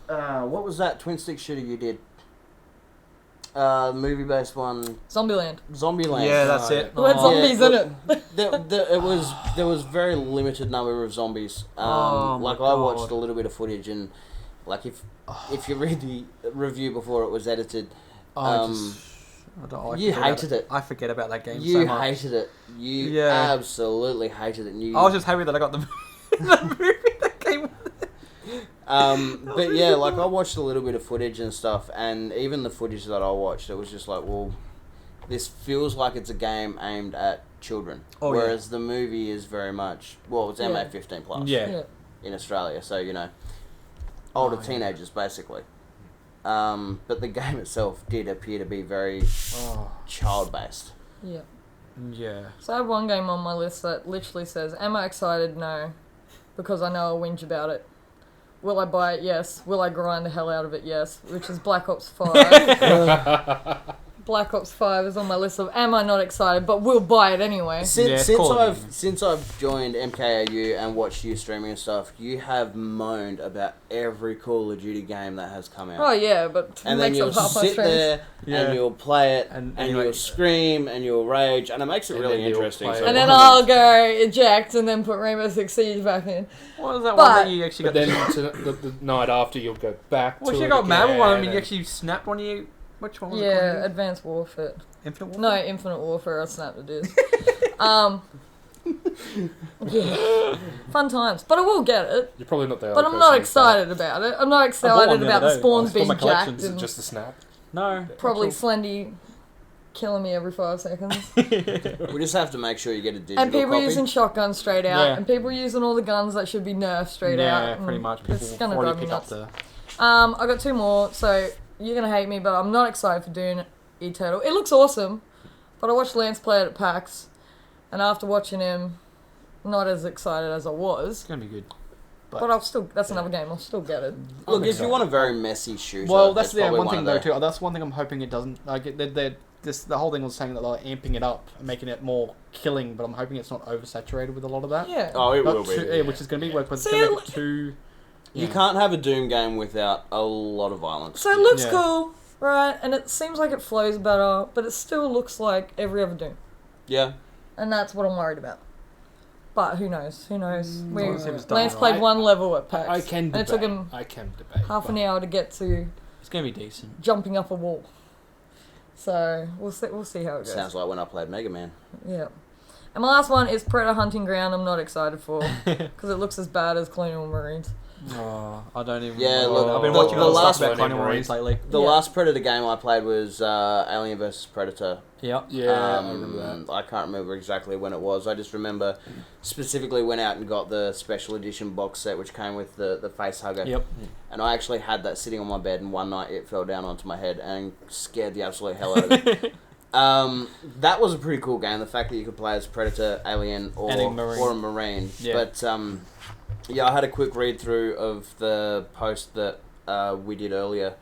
what was that twin stick shooter you did? Movie-based one, Zombieland. Zombieland. Yeah, that's it. It had zombies in it. There was very limited number of zombies. Oh, my like I watched God. a little bit of footage, and like if you read the review before it was edited, I you forget hated it. I forget about that game so You much. hated it. You Yeah. absolutely hated it. And I was just happy that I got the movie that came with it. but yeah, like I watched a little bit of footage and stuff, and even the footage that I watched, it was just like, well, this feels like it's a game aimed at children, whereas the movie is very much, well, it's MA 15 plus Yeah. in Australia, so older teenagers basically. But the game itself did appear to be very child based. Yeah. Yeah. So I have one game on my list that literally says, am I excited? No. Because I know I'll whinge about it. Will I buy it? Yes. Will I grind the hell out of it? Yes. Which is Black Ops 5. Black Ops 5 is on my list of am I not excited, but will buy it anyway. Since I've joined MKAU and watched you streaming and stuff, you have moaned about every Call of Duty game that has come out. Oh yeah, but And then makes you'll up half my sit streams. there and you'll play it And and anyway- you'll scream and you'll rage, and it makes it And really then you'll interesting. play So it. And then I'll go eject and then put Rainbow Six Siege back in. What was that But- one that you actually But got? then the night after, you'll go back Well, to she it got mad again, one. I mean, and- you actually snapped one of you. Which one was it? Yeah, called? Advanced Warfare. Infinite No, Warfare? Infinite Warfare, I snapped it is. Yeah. Fun times. But I will get it. You're probably not the But only I'm not person excited about it. I'm not one excited the about other the day. spawns I being saw my collection. jacked Is it and just a snap? No. probably actual- Slendy killing me every 5 seconds. we just have to make sure you get a digital And people copy. using shotguns straight out. Yeah. And people using all the guns that should be nerfed straight out. Yeah, and pretty much. People It's gonna already drive me pick up nuts. the. I got 2 more, so you're gonna hate me, but I'm not excited for Dune Eternal. It looks awesome, but I watched Lance play it at PAX, and after watching him, not as excited as I was. It's gonna be good. But I'll still, that's another game, I'll still get it. Look, if you want a very messy shooter, Well, that's it's the probably one thing of though the- too. That's one thing I'm hoping it doesn't. Like the whole thing was saying that they're amping it up, and making it more killing. But I'm hoping it's not oversaturated with a lot of that. Yeah. Oh, it Not will be. too- yeah, which is going to be work, but it's See, going to make it too. You can't have a Doom game without a lot of violence. So it looks Yeah. cool, right? And it seems like it flows better, but it still looks like every other Doom. Yeah. And that's what I'm worried about. But who knows? Who knows? Well, it was done Lance right. played one level at PAX. I can and debate. it took him I can debate. half an but- hour to get to It's going to be decent. jumping up a wall. So we'll see how it goes. Sounds like when I played Mega Man. Yeah. And my last one is Predator Hunting Ground. I'm not excited for because it looks as bad as Colonial Marines. Oh, I don't even. Yeah, know. look, I've been the- watching the all the last stuff about one Colonial in Marines lately. The Yeah. last Predator game I played was Alien vs Predator. Yeah. Yeah, I remember that. I can't remember exactly when it was. I just remember specifically went out and got the special edition box set, which came with the face hugger. Yep. And I actually had that sitting on my bed, and one night it fell down onto my head and scared the absolute hell out of me. That was a pretty cool game. The fact that you could play as Predator, Alien, or And a Marine. or a Marine. Yeah. But Yeah, I had a quick read through of the post that we did earlier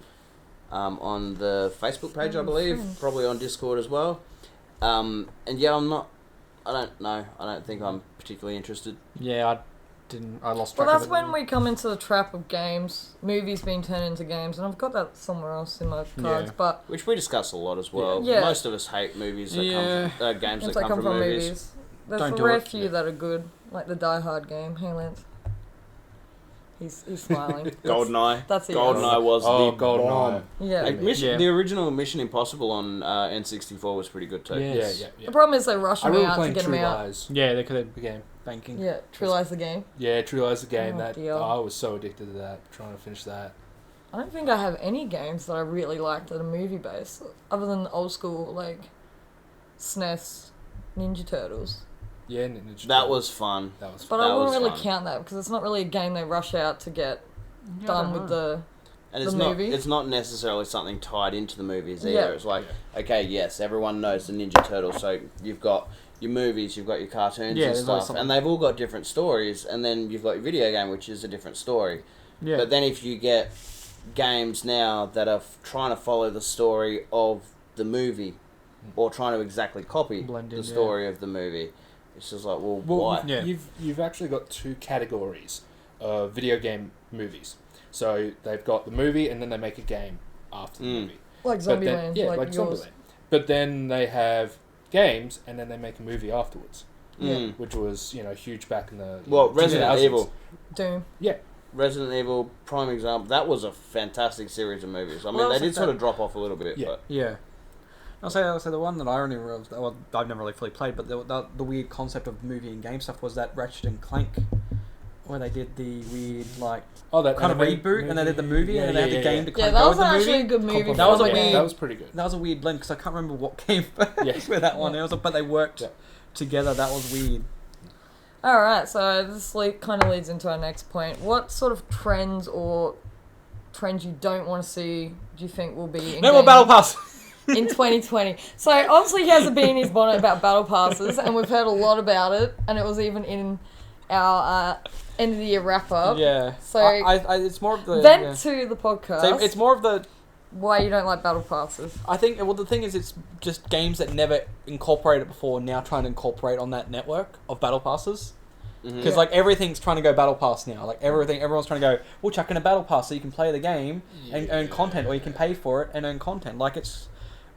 on the Facebook page, I believe, probably on Discord as well. And yeah, I don't know. I don't think I'm particularly interested. Yeah, I lost track Well, of that's it. when we come into the trap of games, movies being turned into games, and I've got that somewhere else in my cards, but... Which we discuss a lot as well. Yeah. Most of us hate movies that games that come from movies. There's Don't a do rare it. few that are good, like the Die Hard game. Hey, Lance. He's smiling. GoldenEye. That's it. GoldenEye was the GoldenEye. bomb. Yeah. Like, the original Mission Impossible on N64 was pretty good too. Yes. Yeah. The problem is they rush I them remember out to playing get True them out. Lies. Yeah, they could have The game. banking. Yeah, True Lies the game. Yeah, True Lies the game. Oh, dear. I was so addicted to that, trying to finish that. I don't think I have any games that I really liked that are movie based, other than the old school like SNES Ninja Turtles. Yeah, Ninja That Turtles. was fun. That was But fun. I That wouldn't was really fun. count that because it's not really a game they rush out to get Yeah, I done don't with know. And The it's not movie? it's not necessarily something tied into the movies either. Yeah. It's like, okay, yes, everyone knows the Ninja Turtles, so you've got your movies, you've got your cartoons Yeah, and there's always stuff, something. and they've all got different stories, and then you've got your video game, which is a different story. Yeah. But then if you get games now that are trying to follow the story of the movie, or trying to exactly copy Blend in, the story of the movie, it's just like, well, Well, why? Yeah. You've actually got two categories of video game movies. So they've got the movie, and then they make a game after the movie. like But then- Zombieland, yeah, like yours. Zombieland. But then they have games, and then they make a movie afterwards, Mm. which was huge back in the Well, Resident 2000s. Evil. Doom. Resident Evil, prime example. That was a fantastic series of movies. I mean, Well, they it's did like sort that- of drop off a little bit, Yeah. but Yeah. I'll say the one that I only realized, well, I've never really fully played, but the weird concept of movie and game stuff was that Ratchet and Clank, where they did the weird that kind of reboot, and they did the movie, and then they had the game to Yeah, kind that of was go with the actually movie. a good movie. That was for a the weird- game. That was pretty good. That was a weird blend because I can't remember what came first Yes. with that one. Yeah. But they worked Yeah. together. That was weird. Alright, so this kind of leads into our next point. What sort of trends you don't want to see do you think will be in No more gaming battle pass. in 2020? So obviously he has a bee in his bonnet about battle passes, and we've heard a lot about it, and it was even in our end of the year wrap up. Yeah. So I it's more of the vent yeah. to the podcast So it's more of the. why you don't like battle passes. I think the thing is it's just games that never incorporated before now trying to incorporate on that network of battle passes. Because Yeah. everything's trying to go battle pass now. Everyone's trying to go, we'll chuck in a battle pass so you can play the game and earn content, or you can pay for it and earn content. It's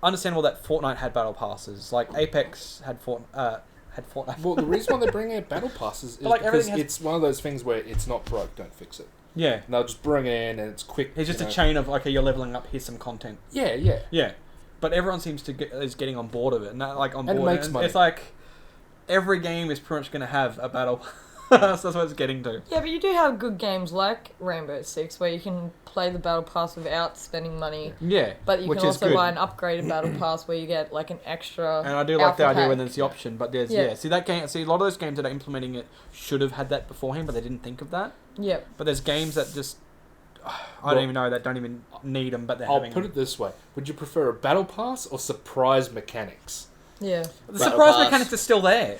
understandable that Fortnite had battle passes. Like Apex had Fortnite. Well, the reason why they bring out battle passes is But, because everything has- it's one of those things where it's not broke, don't fix it. Yeah. And they'll just bring it in, and it's quick. It's just a chain of, okay, you're leveling up, here's some content. Yeah. Yeah. But everyone seems to is getting on board of it. And on And it board. makes money. It's like every game is pretty much going to have a battle pass. That's what it's getting to. Yeah, but you do have good games like Rainbow Six where you can play the battle pass without spending money. Yeah. But you which can is also good. buy an upgraded battle pass where you get like an extra. And I do like the alpha idea when pack. there's the option, but there's Yeah. See a lot of those games that are implementing it should have had that beforehand, but they didn't think of that. Yep. But there's games that just I Well, don't even know that don't even need them, but they're I'll having put them. it this way: would you prefer a battle pass or surprise mechanics? Yeah. The Battle surprise Pass. mechanics are still there.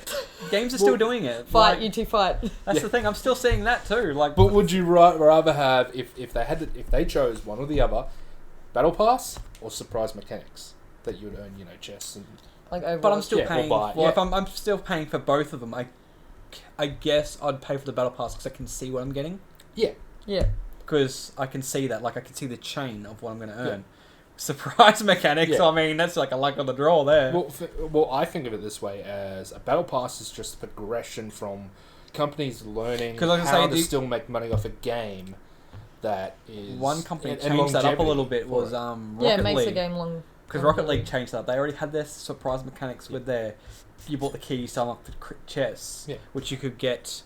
Games are still doing it. Fight, Like, you two fight. that's the thing. I'm still seeing that too. But would you rather have if they chose one or the other, battle pass or surprise mechanics that you would earn chests and Like Overwatch. But I'm still Yeah, paying. we'll buy it, Well, yeah. if I'm still paying for both of them, I guess I'd pay for the battle pass because I can see what I'm getting. Yeah. Because I can see that, I can see the chain of what I'm going to earn. Surprise mechanics. Yeah. I mean, that's like a luck of the draw there. well, I think of it this way: as a battle pass is just a progression from companies learning 'Cause like I how say, to still make money off a game. That is One company and changed that up a longevity little bit for was it. Rocket Yeah, it makes League. the game long. Because Rocket League changed that. They already had their surprise mechanics with their... You bought the keys to unlock the chests, Yeah. which you could get,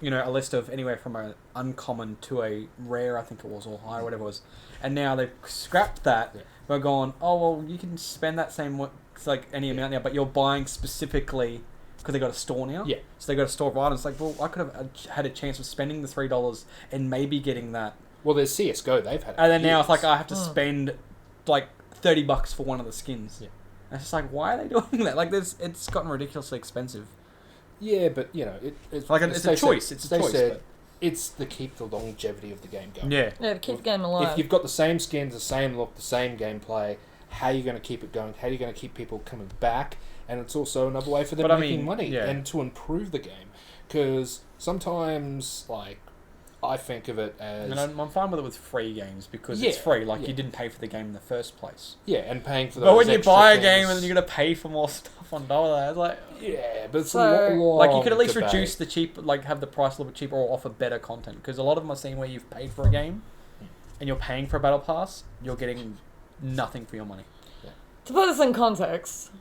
a list of anywhere from an uncommon to a rare, I think it was, or high, whatever it was. And now they've scrapped that. Yeah. We're going, well, you can spend that same... It's like any amount now, but you're buying specifically... Because they got a store now. Yeah. So they got a store of items. Like, well, I could have had a chance of spending the $3 and maybe getting that. Well, there's CS:GO. They've had it And then for now it's years. like I have to spend like $30 for one of the skins. Yeah. And it's just like, why are they doing that? Like, it's gotten ridiculously expensive. Yeah, but it's Like, it's a choice. It's a choice. Said, it's to keep the longevity of the game going. Yeah. Yeah, to keep the game alive. If you've got the same skins, the same look, the same gameplay, how are you going to keep it going? How are you going to keep people coming back? And it's also another way for them making money and to improve the game. Because sometimes, like, I think of it as... And I'm fine with it with free games because it's free. Like, you didn't pay for the game in the first place. Yeah, and paying for those But when you buy a things, game and then you're going to pay for more stuff on top of that, it's like... Yeah, but it's So- a long Like, you could at least debate. reduce the cheap... Like, have the price a little bit cheaper or offer better content. Because a lot of them are seeing where you've paid for a game and you're paying for a battle pass, you're getting nothing for your money. To put this in context,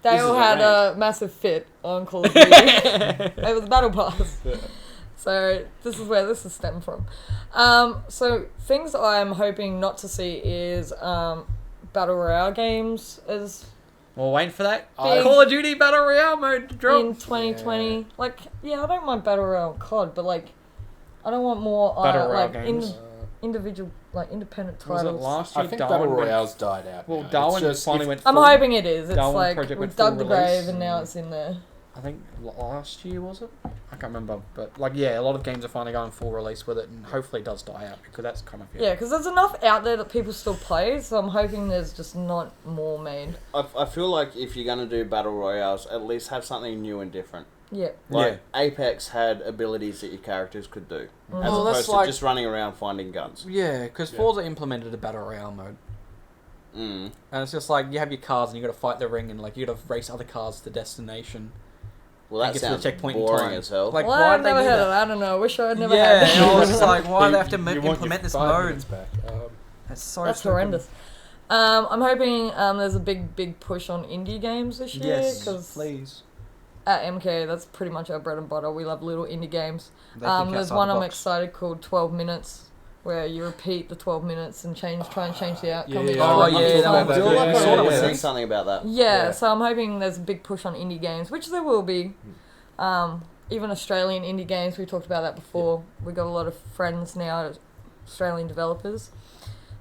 they This all is a had a massive fit on Call of Duty. It was Battle Pass. Yeah. So this is where this is stemmed from. So things I'm hoping not to see is Battle Royale games as Well, waiting for that Big- Call of Duty Battle Royale mode to drop. in 2020. Yeah. Like, yeah, I don't mind Battle Royale COD, but like, I don't want more Battle Royale like games. individual, like independent Was it titles. last I year? think Darwin Battle went- Royale's died out. Well, now. Darwin It's just, finally if- went I'm full- hoping it is. It's Darwin like Project we went full dug the grave release and now and- it's in there. I think last year, was it? I can't remember. But, like, yeah, a lot of games are finally going full release with it, and hopefully it does die out, because that's kind of... Yeah, because there's enough out there that people still play, so I'm hoping there's just not more made. I feel like if you're going to do battle royales, at least have something new and different. Yeah. Like Apex had abilities that your characters could do, as Well, that's opposed to like- just running around finding guns. Yeah, because Forza implemented a Battle Royale mode. Mm. And it's just like, you have your cars, and you got to fight the ring, and, like, you got to race other cars to destination. Well, that get to the sounds checkpoint in boring time. as hell. Like, Well, why I've did they never do heard that? of that. I don't know. I wish I had never Yeah, had and I was that. just like, why do they have to You want your implement this 5 mode? minutes back. That's so That's stupid. horrendous. I'm hoping there's a big push on indie games this year, Yes, because please. at MK, that's pretty much our bread and butter. We love little indie games. They think There's outside one the I'm box. excited called 12 Minutes, where you repeat the 12 minutes and try and change the outcome. Yeah, each yeah, Oh, time. yeah, It's that fun. was I feel good. like Yeah, I yeah, remember yeah. seeing something about that. Yeah, Yeah. so I'm hoping there's a big push on indie games, which there will be. Even Australian indie games, we talked about that before. We got a lot of friends now, Australian developers.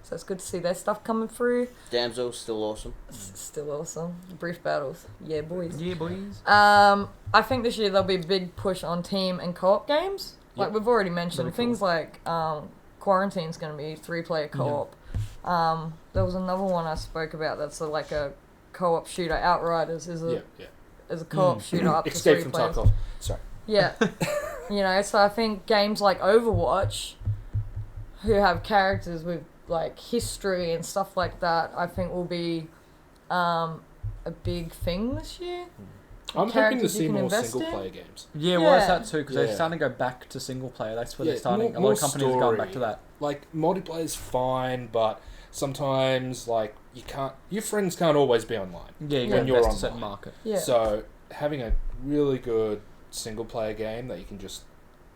So it's good to see their stuff coming through. Damsel, still awesome. It's still awesome. Brief battles. Yeah, boys. Yeah, boys. I think this year there'll be a big push on team and co-op games. Like Yep. we've already mentioned, Very things like Quarantine's going to be 3-player co-op. There was another one I spoke about that's like a co-op shooter. Outriders is a co-op shooter up to Escape 3 from players. Tarkov. Sorry. Yeah. So I think games like Overwatch, who have characters with like history and stuff like that, I think will be a big thing this year. I'm hoping to Characters you see can more invest single in. player games. Yeah, well, that's Yeah. that too, because they're Yeah. starting to go back to single player. That's where Yeah, they're starting. more- A lot more of companies are going back story. to that. Like multiplayer's fine, but sometimes like your friends can't always be online. Yeah, you Yeah. got to You're invest a certain online. market. Yeah. So having a really good single player game that you can just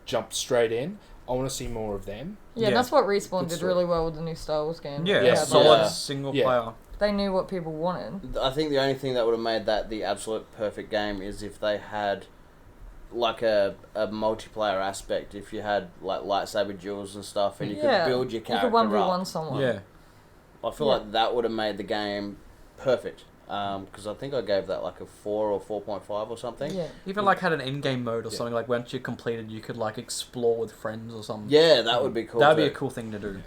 jump straight in, I want to see more of them. Yeah, Yeah. that's what Respawn Good did story. really well with the new Star Wars game. Yeah, Yeah, solid yeah. single Yeah. player. They knew what people wanted. I think the only thing that would have made that the absolute perfect game is if they had like a multiplayer aspect. If you had like lightsaber duels and stuff, and you Yeah, could build your You character could 1v1 up. someone. Yeah. I feel Yeah. like that would have made the game perfect. Because I think I gave that like a 4 or 4.5 or something. Yeah. Even like had an in-game mode or Yeah. something, like once you completed, you could like explore with friends or something. Yeah, that would be cool. That'd be a too. cool thing to do.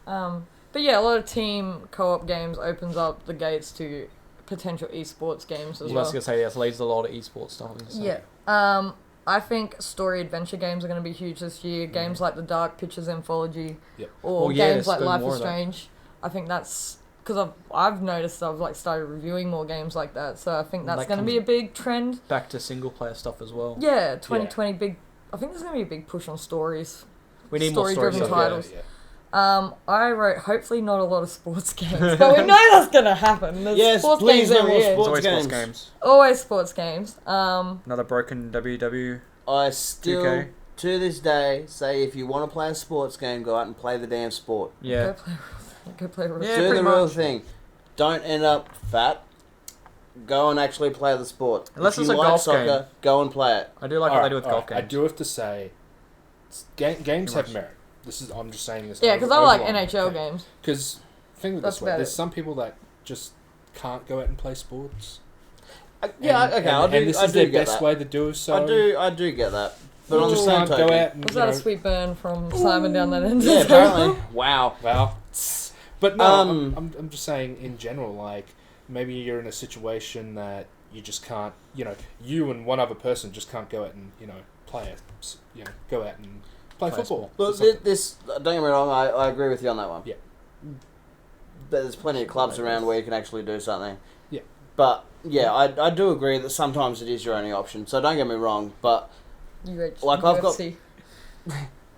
But yeah, a lot of team co-op games opens up the gates to potential esports games as I well. was gonna say yes, leads a lot of esports stuff. So. Yeah. I think story adventure games are going to be huge this year. Games like the Dark Pictures Anthology, Yep. or Oh, yeah, games like there's Life more is of that. Strange. I think that's because I've noticed I've like started reviewing more games like that. So I think And that's that going to comes- be a big trend. Back to single player stuff as well. Yeah, 2020 big. I think there's going to be a big push on stories. We need more Story-driven stories. titles. Yeah. I wrote hopefully not a lot of sports games, but we know that's going to happen. There's Yes, sports please games no every more year. It's sports always games. sports games. Always sports games. Another broken WW. I still, 2K. to this day, say if you want to play a sports game, go out and play the damn sport. Yeah. Go play Root. Yeah, Do the pretty real much. thing. Don't end up fat. Go and actually play the sport. Unless if it's you a like golf soccer, game. go and play it. I do like what they do with golf I games. do have to say, games Pretty have much. merit. I'm just saying this. Yeah, because I like NHL games. Because think of it That's this way: about there's it. some people that just can't go out and play sports. Yeah, And- okay, and, I do. and this I is do their get best that. way to do so. I do get that. But on the just same can't go token, out and, Was you that a know, sweet burn from Simon down that end? yeah, apparently. Wow. Well, but no, I'm just saying in general, like, maybe you're in a situation that you just can't, you and one other person just can't go out and, play it, go out and play football. Look, this, don't get me wrong, I agree with you on that one. Yeah. But there's plenty of clubs around where you can actually do something. Yeah. But, yeah, I do agree that sometimes it is your only option, so don't get me wrong, but... Like, I've got...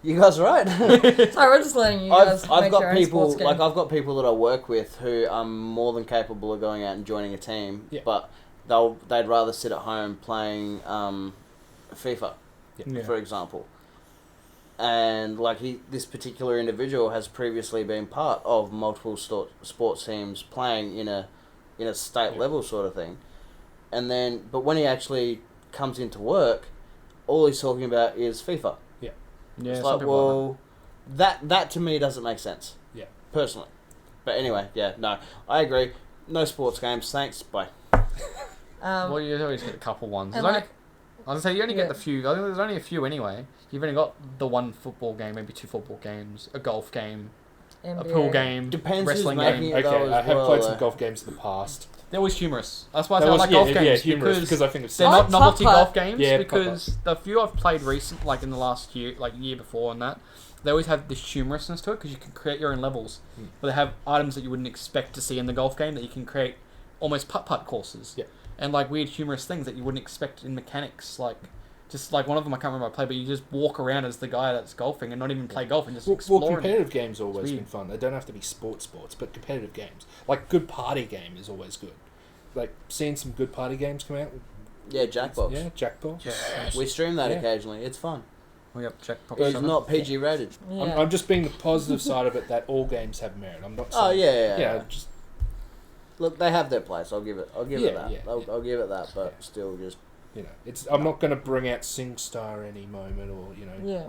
You guys are right. Sorry, we're just letting you guys I've make got your own people sports game. I've got people that I work with who are more than capable of going out and joining a team, but they'd rather sit at home playing FIFA, for example. And like this particular individual has previously been part of multiple sports teams playing in a state level sort of thing, but when he actually comes into work, all he's talking about is FIFA. Yeah, it's like, well, that to me doesn't make sense. Yeah. Personally. But anyway, no, I agree. No sports games, thanks, bye. Well, you always get a couple ones. And I was say you only get the few. I think there's only a few anyway. You've only got the one football game, maybe two football games, a golf game, NBA. a pool game, Depends who's wrestling making game. it. Okay, I have played some golf games in the past. They're always humorous. That's why I like golf games. Yeah, humorous, because I think it's they're not novelty golf games. Yeah, because the few I've played recent, like in the last year, like year before and that, they always have this humorousness to it because you can create your own levels. But they have items that you wouldn't expect to see in the golf game that you can create almost putt-putt courses. Yeah. And like weird humorous things that you wouldn't expect in mechanics. Like, just like one of them I can't remember I played, but you just walk around as the guy that's golfing and not even play golf and just explore. Well, competitive games have always been fun. They don't have to be sports, but competitive games. Like, good party game is always good. Like, seeing some good party games come out. Yeah, Jackbox. Yeah, Jackbox. Yeah. We stream that occasionally. It's fun. We got Jackbox. It's not PG rated. Yeah. I'm just being the positive side of it that all games have merit. I'm not saying... Oh, yeah. Yeah, just... Look, they have their place. I'll give it that. Yeah. I'll give it that, but still just... I'm not going to bring out SingStar any moment or,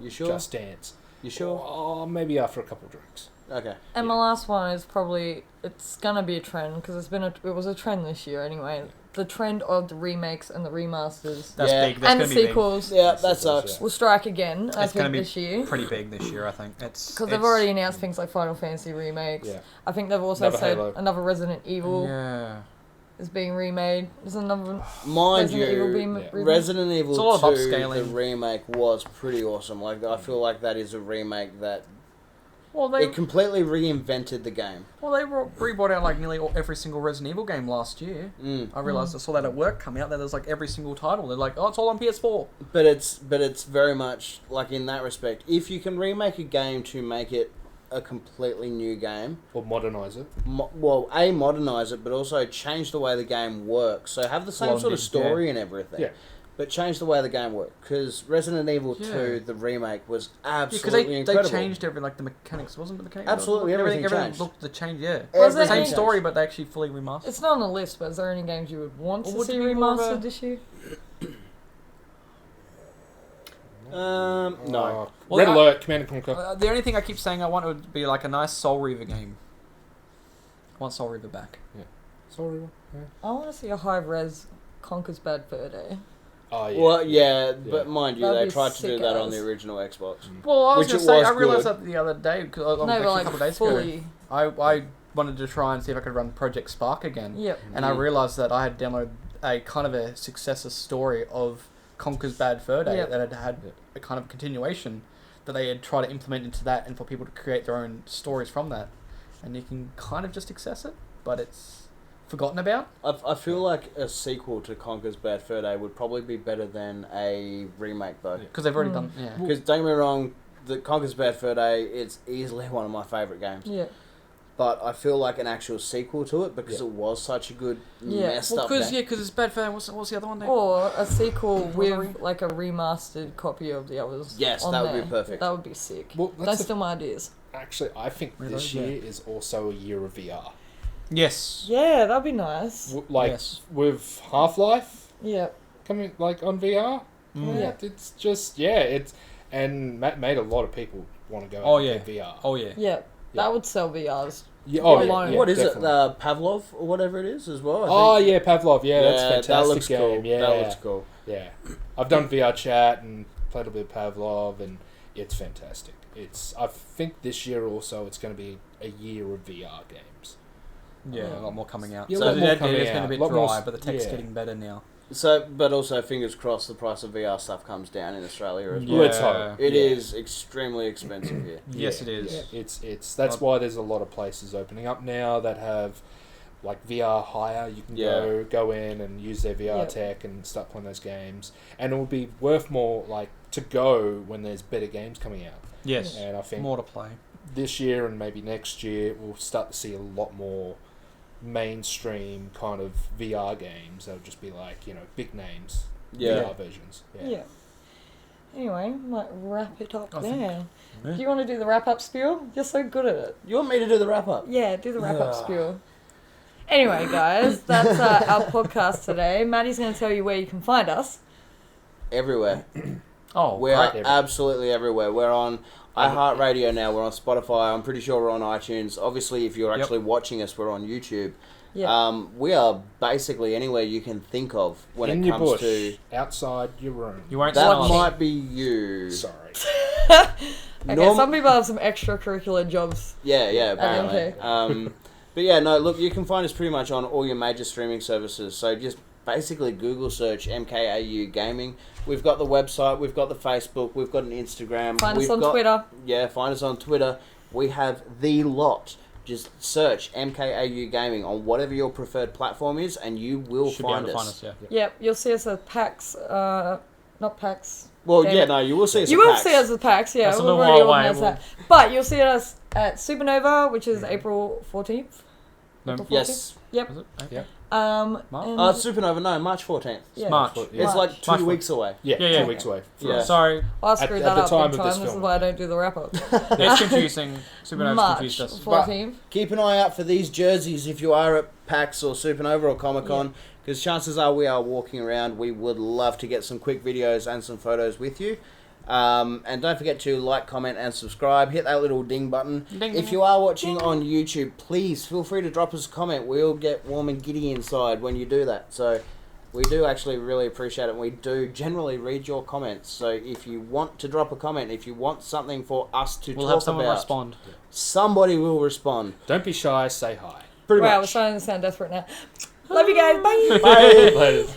You sure? Just Dance. You sure? Oh, maybe after a couple of drinks. Okay. And my last one is probably, it's gonna be a trend because it was a trend this year anyway. The trend of the remakes and the remasters That's big. That's and the gonna be sequels Yeah, that sucks. will strike again. I It's going think to this year be pretty big this year. I think because they've already announced things like Final Fantasy remakes. Yeah. I think they've also Another said Halo. another Resident Evil Yeah. is being remade. There's another Mind Resident Evil you, being remade. Resident Evil It's a lot 2, of upscaling. the remake was pretty awesome. Like, I feel like that is a remake that Well, it completely reinvented the game. they re-brought out like nearly every single Resident Evil game last year. I realised I saw that at work come out. That there's like every single title. They're like, oh, it's all on PS4. But it's very much like in that respect. If you can remake a game to make it a completely new game, Or modernise it. modernise it, but also change the way the game works. So have the same sort of story and everything. Yeah. But change the way the game worked. Because Resident Evil 2, the remake, was absolutely incredible. They changed everything, like the mechanics, wasn't it? The mechanics? Absolutely, everything changed. Looked the change, yeah. Was there Same any- story, but they actually fully remastered. It's not on the list, but is there any games you would want to Would see you be more of remastered a- this year? No. Well, Red Alert, Command and Conquer. The only thing I keep saying I want would be like a nice Soul Reaver game. I want Soul Reaver back. Sorry. Yeah. I want to see a high res Conker's Bad Fur Day. Oh, yeah. Well, yeah, but mind you, That'd they be tried to do sick that on as. the original Xbox. Well, I was Which going to it say, was I realised good. that the other day, because No, but actually a like couple of days fully. ago, I wanted to try and see if I could run Project Spark again. Yep. And I realised that I had downloaded a kind of a successor story of Conker's Bad Fur Day Yep. that had a kind of continuation that they had tried to implement into that and for people to create their own stories from that. And you can kind of just access it, but it's forgotten about. I feel like a sequel to Conker's Bad Fur Day would probably be better than a remake, though. Because they've already done, Because don't get me wrong, the Conker's Bad Fur Day, it's easily one of my favourite games. Yeah. But I feel like an actual sequel to it because it was such a good messed up game. Because it's Bad Fur Day. What's the other one there? Or a sequel with like a remastered copy of the others. Yes, on that would there. be perfect. That would be sick. Well, Don't steal my ideas. Actually, I think this year is also a year of VR. Yes. Yeah, that'd be nice. With Half-Life Yeah. coming like on VR. Yeah. It's just and Matt made a lot of people want to go and get VR. Oh yeah. Yeah. That would sell VRs. Yeah, What is definitely. it? Pavlov or whatever it is as well. I think. Pavlov. Yeah, that's a fantastic that looks game. cool. Yeah, That looks cool. Yeah, I've done VR chat and played a bit of Pavlov, and it's fantastic. I think this year also it's going to be a year of VR games. Yeah, a lot more coming out. Yeah, so a lot more it's coming been out. a bit Lot more dry, but the tech's yeah. getting better now. So, but also fingers crossed, the price of VR stuff comes down in Australia as well. Let's hope. It Yeah. is extremely expensive here. Yes, it is. Yeah, it's that's why there's a lot of places opening up now that have like VR hire. You can go in and use their VR tech and start playing those games, and it will be worth more like to go when there's better games coming out. Yes, and I think more to play this year and maybe next year we'll start to see a lot more mainstream kind of VR games. They'll just be like, big names, VR versions. Yeah. Anyway, might wrap it up I there. think- Do you want to do the wrap-up spiel? You're so good at it. You want me to do the wrap up? Yeah, do the wrap-up spiel. Anyway, guys, that's our podcast today. Maddie's going to tell you where you can find us. Everywhere. Oh, We are great. absolutely everywhere. We're on iHeartRadio now. We're on Spotify. I'm pretty sure we're on iTunes. Obviously, if you're actually watching us, we're on YouTube. Yeah. We are basically anywhere you can think of when In it your comes bush, to. outside your room. You won't That smell us. might be you. Sorry. Okay, some people have some extracurricular jobs. Yeah, apparently. Okay. But yeah, no, look, you can find us pretty much on all your major streaming services. So just basically Google search MKAU Gaming. We've got the website, we've got the Facebook, we've got an Instagram. Find us we've on got, Twitter. Yeah, find us on Twitter. We have the lot. Just search MKAU Gaming on whatever your preferred platform is, and you will Should find be able us. to find us. Yep, you'll see us at PAX. Not PAX. Well, Damn yeah, it. no, you will see us You at will PAX. see us at PAX, yeah. That's a We've little already while away, organised that. But you'll see us at Supernova, which is April 14th. No, April 14th? Yes. Yep. Was it? Okay. Yeah. March? and- Supernova, no, March 14th. yeah. March. Yeah. It's like 2 March weeks away. Yeah, Yeah. 2 weeks away. Yeah. Sorry, I screwed At that the up time big of this time. This is film. why I don't do the wrap-up. it's confusing. Supernova's March confused us. 14th. Keep an eye out for these jerseys if you are at PAX or Supernova or Comic-Con, because chances are we are walking around. We would love to get some quick videos and some photos with you. And don't forget to like, comment, and subscribe. Hit that little ding button. Ding. If you are watching on YouTube, please feel free to drop us a comment. We'll get warm and giddy inside when you do that. So we do actually really appreciate it. We do generally read your comments. So if you want to drop a comment, if you want something for us to We'll talk have someone about, respond. somebody will respond. Don't be shy, say hi. Pretty Wow, we're much. starting to sound desperate now. Love you guys. Bye. Bye. Later.